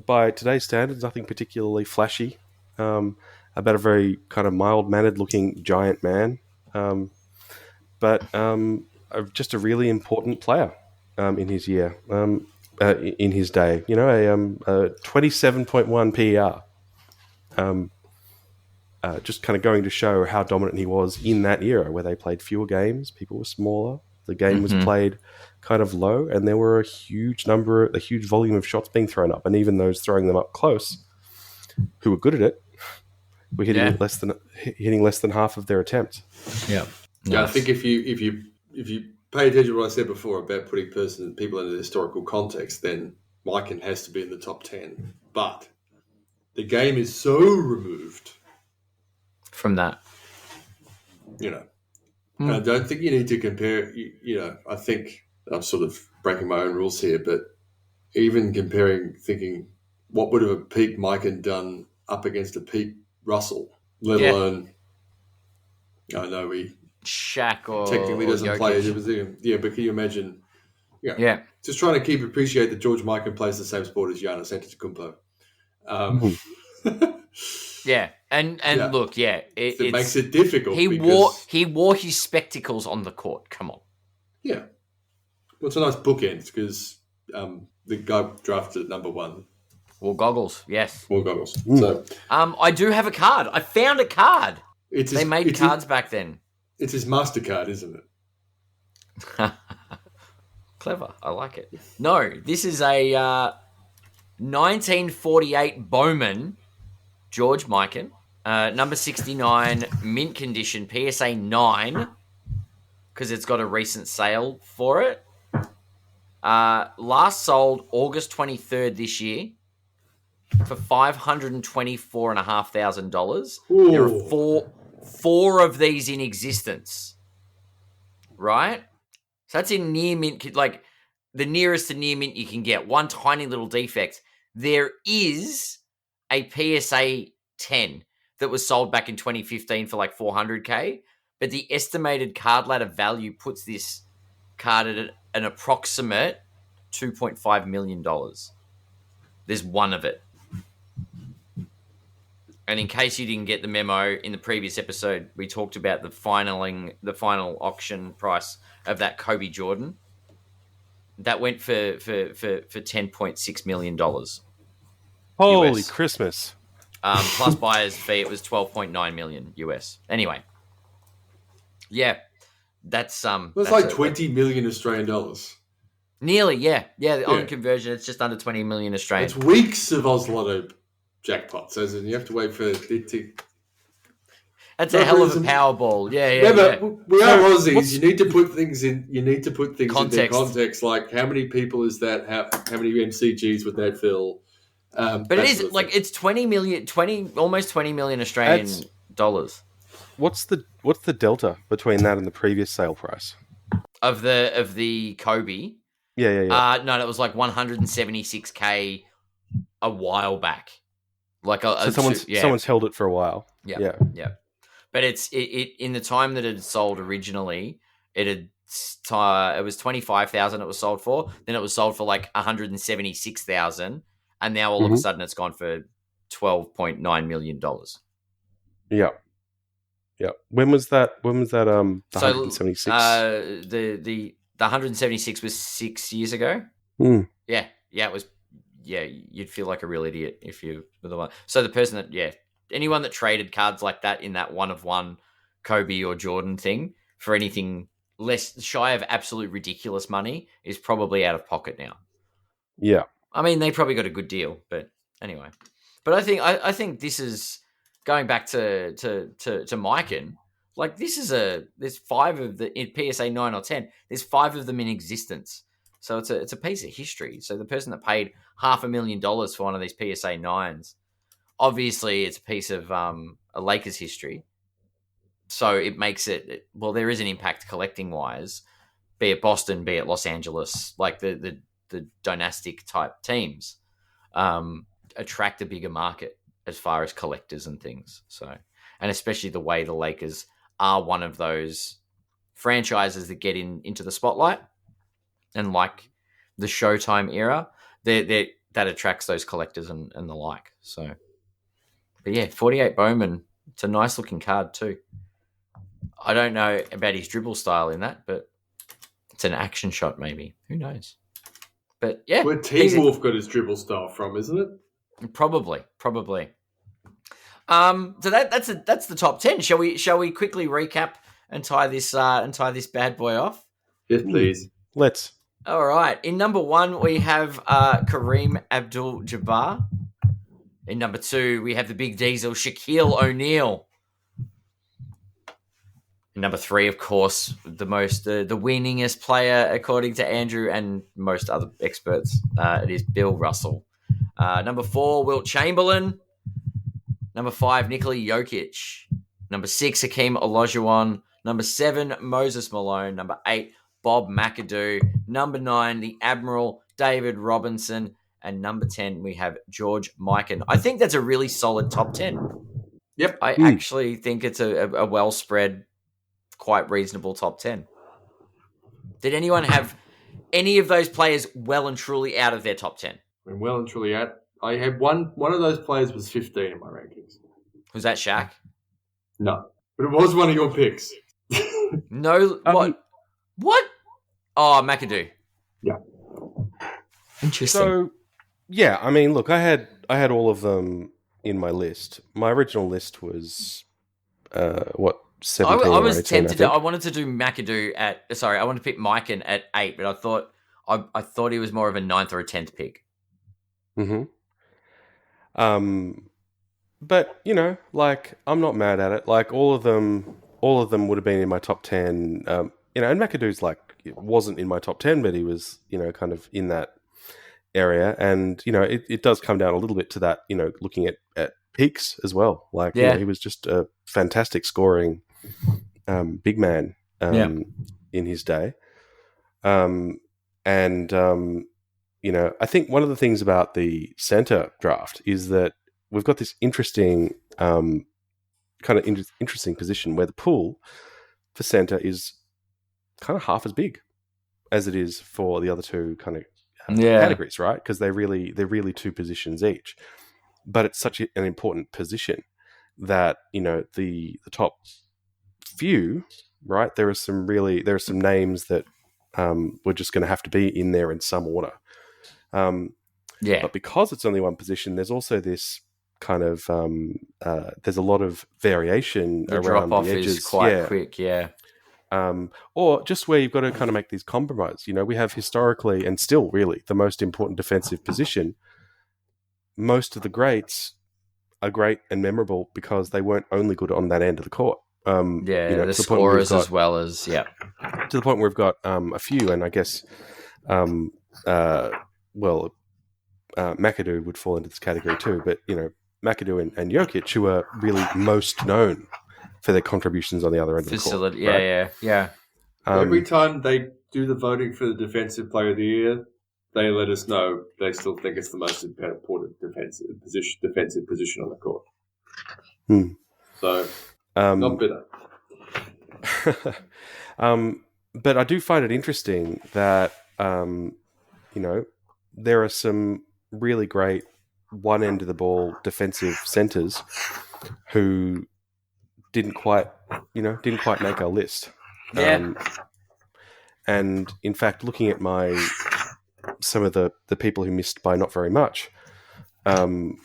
Speaker 3: by today's standards, nothing particularly flashy. About a very kind of mild-mannered looking giant man, but just a really important player in his year, in his day. You know, a 27.1 PER. Just kind of going to show how dominant he was in that era where they played fewer games, people were smaller, the game was played kind of low, and there were a huge volume of shots being thrown up, and even those throwing them up close, who were good at it, were hitting less than half of their attempts.
Speaker 1: Yeah,
Speaker 2: yeah. I think if you pay attention to what I said before about putting people into the historical context, then Mikan has to be in the top 10. But the game is so removed
Speaker 1: from that,
Speaker 2: you know. And I don't think you need to compare. You know, I think I'm sort of breaking my own rules here, but even thinking what would have a peak Mikan done up against a peak Russell, let alone. I know he
Speaker 1: Shaq or
Speaker 2: technically doesn't
Speaker 1: Jokic.
Speaker 2: play. But can you imagine? Yeah, just trying to appreciate that George Mikan plays the same sport as Giannis Antetokounmpo.
Speaker 1: Yeah, and look,
Speaker 2: it makes it difficult.
Speaker 1: He wore his spectacles on the court. Come on.
Speaker 2: Yeah, well, it's a nice bookend because the guy drafted at number 1
Speaker 1: wore goggles. Yes,
Speaker 2: wore goggles. So,
Speaker 1: I do have a card. I found a card. They made cards back then.
Speaker 2: It's his MasterCard, isn't it?
Speaker 1: Clever. I like it. No, this is a 1948 Bowman. George Mikan, number 69, mint condition, PSA 9, because it's got a recent sale for it. Last sold August 23rd this year for $524,500. There are four of these in existence, right? So that's in near mint, like the nearest to near mint you can get. One tiny little defect. There is a PSA 10 that was sold back in 2015 for like $400K, but the estimated card ladder value puts this card at an approximate $2.5 million. There's one of it. And in case you didn't get the memo, in the previous episode, we talked about the final auction price of that Kobe Jordan. That went for $10.6 million.
Speaker 3: Holy
Speaker 1: US.
Speaker 3: Christmas.
Speaker 1: Plus buyer's fee, it was $12.9 million US. Anyway. Yeah. That's
Speaker 2: like 20 million Australian dollars.
Speaker 1: Nearly, yeah. Yeah, on conversion, it's just under 20 million Australian.
Speaker 2: It's weeks of Oz Lotto jackpots, as in you have to wait for it to...
Speaker 1: That's a hell of a Powerball. Yeah.
Speaker 2: But we are Aussies. You need to put things in their context. Like, how many people is that? How many MCGs would that fill?
Speaker 1: But it is like it's almost 20 million Australian dollars.
Speaker 3: What's the delta between that and the previous sale price
Speaker 1: of the Kobe?
Speaker 3: Yeah.
Speaker 1: No, it was like 176K a while back. Like
Speaker 3: someone's held it for a while.
Speaker 1: Yeah. But it in the time that it had sold originally, it was 25,000 it was sold for. Then it was sold for like 176,000. And now all of a sudden it's gone for $12.9 million.
Speaker 3: Yeah. When was that? 176?
Speaker 1: The 176 was 6 years ago. Yeah, it was. Yeah, you'd feel like a real idiot if you were the one. So the person anyone that traded cards like that in that 1-of-1 Kobe or Jordan thing for anything less shy of absolute ridiculous money is probably out of pocket now.
Speaker 3: Yeah.
Speaker 1: I mean, they probably got a good deal, but anyway. But I think this is going back to Mikan. Like there's 5 of the in PSA 9 or 10. There's 5 of them in existence, so it's a piece of history. So the person that paid $500,000 for one of these PSA 9s, obviously it's a piece of a Lakers history. So it makes it there is an impact collecting wise, be it Boston, be it Los Angeles, like the dynastic type teams attract a bigger market as far as collectors and things. So, and especially the way the Lakers are one of those franchises that get into the spotlight, and like the Showtime era, they're that attracts those collectors and the like. So, but yeah, 48 Bowman. It's a nice looking card too. I don't know about his dribble style in that, but it's an action shot maybe. Who knows? But yeah,
Speaker 2: where Teen Wolf got his dribble style from, isn't it?
Speaker 1: Probably. So that's the top 10. Shall we quickly recap and tie this bad boy off?
Speaker 2: Yes, please.
Speaker 3: Let's.
Speaker 1: All right. In number 1, we have Kareem Abdul-Jabbar. In number 2, we have the Big Diesel, Shaquille O'Neal. In number 3, of course, the winningest player according to Andrew and most other experts. It is Bill Russell. Number 4, Wilt Chamberlain. Number 5, Nikola Jokic. Number 6, Hakeem Olajuwon. Number 7, Moses Malone. Number 8, Bob McAdoo. Number 9, the Admiral, David Robinson. And number 10, we have George Mikan. I think that's a really solid top 10.
Speaker 2: Yep.
Speaker 1: I actually think it's a well-spread, quite reasonable top 10. Did anyone have any of those players well and truly out of their top 10?
Speaker 2: Well and truly out. I had one of those players was 15 in my rankings.
Speaker 1: Was that Shaq?
Speaker 2: No. But it was one of your picks.
Speaker 1: No. What? Oh, McAdoo.
Speaker 2: Yeah.
Speaker 1: Interesting.
Speaker 3: So, yeah, I mean, look, I had all of them in my list. My original list was 17
Speaker 1: I was
Speaker 3: 18,
Speaker 1: tempted I wanted to do McAdoo I wanted to pick Mikan at 8, but I thought he was more of a 9th or a 10th pick.
Speaker 3: Mm-hmm. But like, I'm not mad at it. Like, all of them would have been in my top 10. And McAdoo's it wasn't in my top 10, but he was, kind of in that area. And, it does come down a little bit to that, looking at peaks as well. Like, he was just a fantastic scoring big man in his day. I think one of the things about the center draft is that we've got this interesting interesting position where the pool for center is kind of half as big as it is for the other two kind of categories, right? Because they're really two positions each. But it's such an important position that the top few, right? There are some names that we're just going to have to be in there in some order. But because it's only one position, there's also this kind of there's a lot of variation
Speaker 1: the
Speaker 3: around
Speaker 1: drop off
Speaker 3: the edges.
Speaker 1: Is quite quick,
Speaker 3: or just where you've got to kind of make these compromise. We have historically and still really the most important defensive position. Most of the greats are great and memorable because they weren't only good on that end of the court.
Speaker 1: The scorers as well as to
Speaker 3: the point where we've got a few, and I guess McAdoo would fall into this category too. But McAdoo and Jokic, who are really most known for their contributions on the other end of the court.
Speaker 1: Yeah.
Speaker 2: Every time they do the voting for the Defensive Player of the Year, they let us know they still think it's the most important defensive position on the court. So, not bitter.
Speaker 3: But I do find it interesting that, there are some really great one end of the ball defensive centers who didn't quite make our list. And in fact, looking at some of the people who missed by not very much on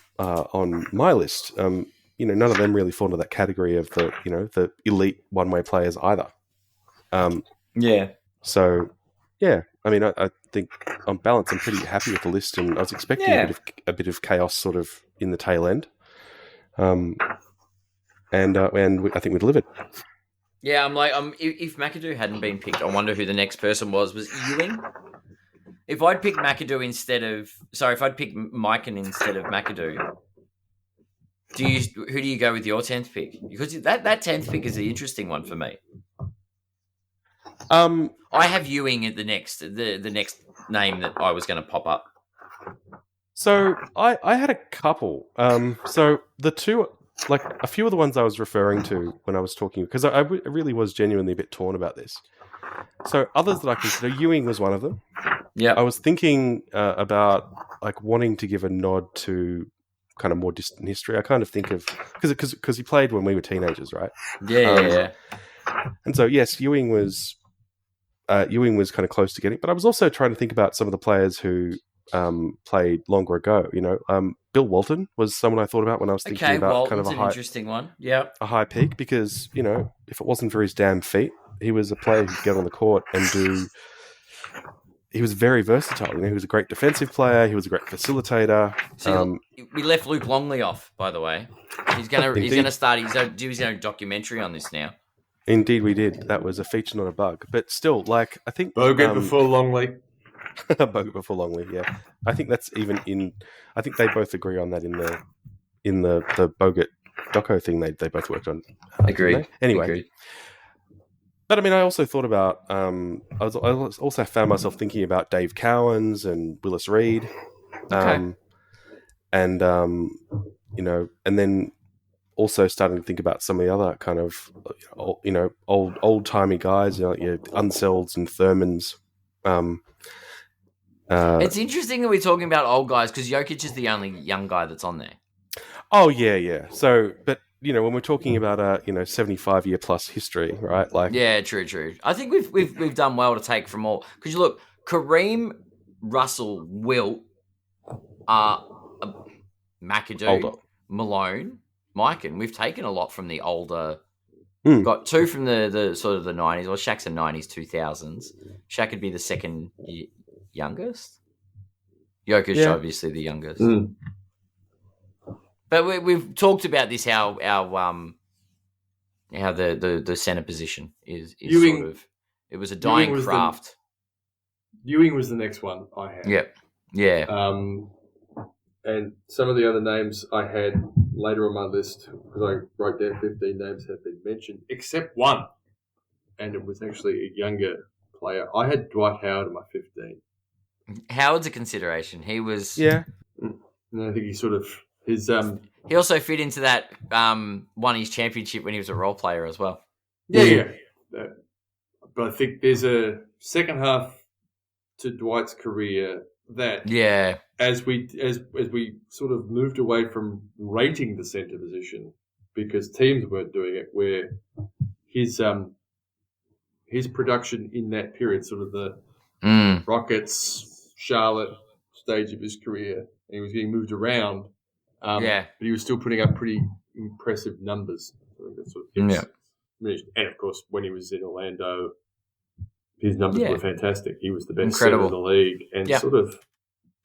Speaker 3: my list, none of them really fall into that category of the elite one-way players either. So, yeah, I mean, I think on balance, I'm pretty happy with the list, and I was expecting a bit of chaos sort of in the tail end. And I think we delivered.
Speaker 1: Yeah, I'm like, if McAdoo hadn't been picked, I wonder who the next person was. Was Ewing? If I'd picked McAdoo if I'd picked Mikan instead of McAdoo, who do you go with your 10th pick? Because that 10th pick is the interesting one for me. I have Ewing at the next name that I was going to pop up.
Speaker 3: So I had a couple. So the two, like a few of the ones I was referring to when I was talking, because I really was genuinely a bit torn about this. So others that I consider, Ewing was one of them.
Speaker 1: Yeah.
Speaker 3: I was thinking about like wanting to give a nod to kind of more distant history. I kind of think of because he played when we were teenagers, right?
Speaker 1: Yeah.
Speaker 3: And so yes, Ewing was kind of close to getting, but I was also trying to think about some of the players who played longer ago. Bill Walton was someone I thought about when I was thinking about
Speaker 1: Walton's
Speaker 3: kind of
Speaker 1: an interesting one. Yeah,
Speaker 3: a high peak, because if it wasn't for his damn feet, he was a player who'd get on the court and do. He was very versatile. He was a great defensive player. He was a great facilitator.
Speaker 1: So we left Luke Longley off, by the way. He's gonna start his own documentary on this now.
Speaker 3: Indeed, we did. That was a feature, not a bug. But still, like, I think
Speaker 2: Bogut before Longley.
Speaker 3: Bogut before Longley. Yeah, I think that's even in. I think they both agree on that in the Bogut doco thing. They both worked on.
Speaker 1: Agreed.
Speaker 3: Anyway.
Speaker 1: Agreed.
Speaker 3: But I mean, I also thought about. I also found myself thinking about Dave Cowens and Willis Reed, and and then also starting to think about some of the other kind of old timey guys, your Unselds and Thurmans.
Speaker 1: It's interesting that we're talking about old guys because Jokic is the only young guy that's on there.
Speaker 3: Oh yeah. So, but when we're talking about a 75-year plus history, right? Like,
Speaker 1: yeah, true. I think we've done well to take from all, because you look, Kareem, Russell, Wilt, McAdoo,
Speaker 3: older.
Speaker 1: Malone, Mike, and we've taken a lot from the older. Got two from the sort of the 90s. Well, Shaq's the 90s, 2000s. Shaq would be the second youngest. Jokic, obviously the youngest. But we've talked about this, how the center position is
Speaker 2: Ewing,
Speaker 1: sort of, it was a dying craft.
Speaker 2: Ewing was the next one I had.
Speaker 1: Yep. Yeah.
Speaker 2: And some of the other names I had later on my list, because I wrote down 15 names have been mentioned, except one, and it was actually a younger player. I had Dwight Howard in my 15.
Speaker 1: Howard's a consideration. He was...
Speaker 2: Yeah. And I think he sort of...
Speaker 1: he also fit into that won his championship when he was a role player as well.
Speaker 2: Yeah. But I think there's a second half to Dwight's career that as we sort of moved away from rating the center position because teams weren't doing it, where his production in that period, sort of the Rockets, Charlotte stage of his career, and he was getting moved around. But he was still putting up pretty impressive numbers. I think that sort of and of course, when he was in Orlando, his numbers were fantastic. He was the best center in the league and sort of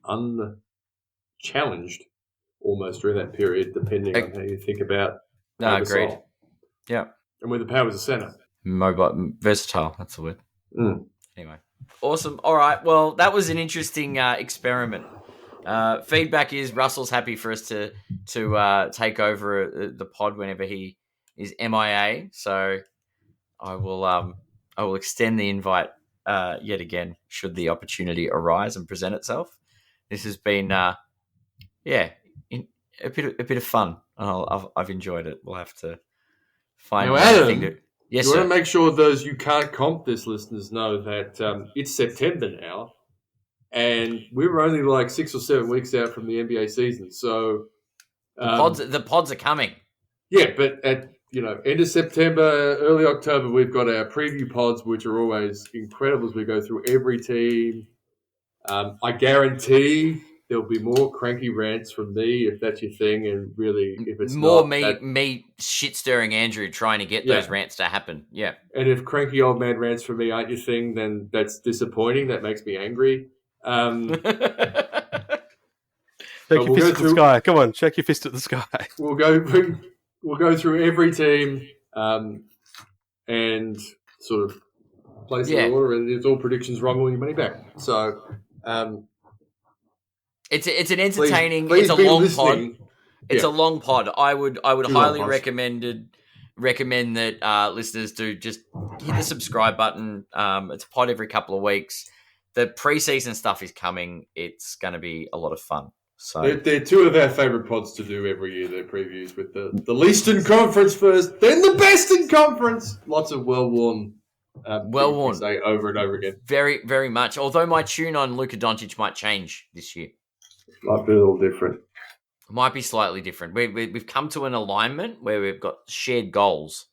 Speaker 2: unchallenged almost during that period, depending on how you think about.
Speaker 1: Agreed. Yeah,
Speaker 2: and with the power as a center,
Speaker 1: mobile, versatile. That's the word. Anyway, awesome. All right. Well, that was an interesting experiment. Feedback is Russell's happy for us to take over the pod whenever he is MIA. So I will extend the invite yet again should the opportunity arise and present itself. This has been a bit of fun. I've enjoyed it. We'll have to find anything to. Yes,
Speaker 2: you
Speaker 1: sir.
Speaker 2: want to make sure those you can't comp this listeners know that it's September now. And we were only like 6 or 7 weeks out from the NBA season, so
Speaker 1: the pods are coming.
Speaker 2: Yeah, but at end of September, early October, we've got our preview pods, which are always incredible as we go through every team. I guarantee there'll be more cranky rants from me if that's your thing, and really, if it's
Speaker 1: more
Speaker 2: not,
Speaker 1: me shit stirring Andrew trying to get those rants to happen. Yeah,
Speaker 2: and if cranky old man rants from me aren't your thing, then that's disappointing. That makes me angry.
Speaker 3: Shake your fist at the sky. Come on, shake your fist at the sky.
Speaker 2: We'll go through every team and sort of place the order, and it's all predictions wrong, all your money back. So
Speaker 1: it's an entertaining.
Speaker 2: Please
Speaker 1: it's a long
Speaker 2: listening.
Speaker 1: pod. It's a long pod. I would highly recommend that listeners do just hit the subscribe button. It's a pod every couple of weeks. The preseason stuff is coming. It's going to be a lot of fun. So
Speaker 2: they're two of our favourite pods to do every year. Their previews with the least in conference first, then the best in conference. Lots of well-worn
Speaker 1: Well worn.
Speaker 2: Say over and over again.
Speaker 1: Very, very much. Although my tune on Luka Doncic might change this year.
Speaker 2: Might be a little different.
Speaker 1: Might be slightly different. We've come to an alignment where we've got shared goals.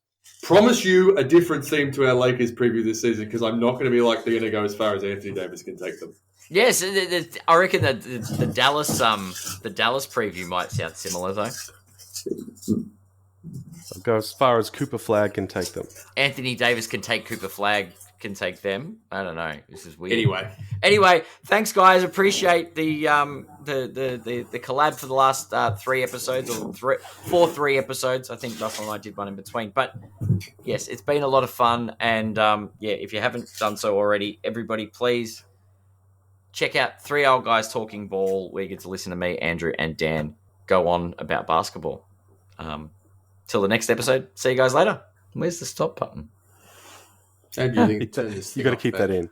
Speaker 2: Promise you a different theme to our Lakers preview this season because I'm not going to be like they're going to go as far as Anthony Davis can take them.
Speaker 1: Yes, I reckon that the Dallas preview might sound similar though.
Speaker 3: I'll go as far as Cooper Flag can take them.
Speaker 1: Anthony Davis can take Cooper Flag, can take them. I don't know. This is weird.
Speaker 2: Anyway,
Speaker 1: thanks guys. Appreciate the collab for the last 3 episodes or 3 episodes. I think Russell and I did one in between. But yes, it's been a lot of fun. And if you haven't done so already, everybody please check out 3 Old Guys Talking Ball, where you get to listen to me, Andrew, and Dan go on about basketball. Till the next episode. See you guys later. Where's the stop button?
Speaker 2: And you got
Speaker 3: to keep that in.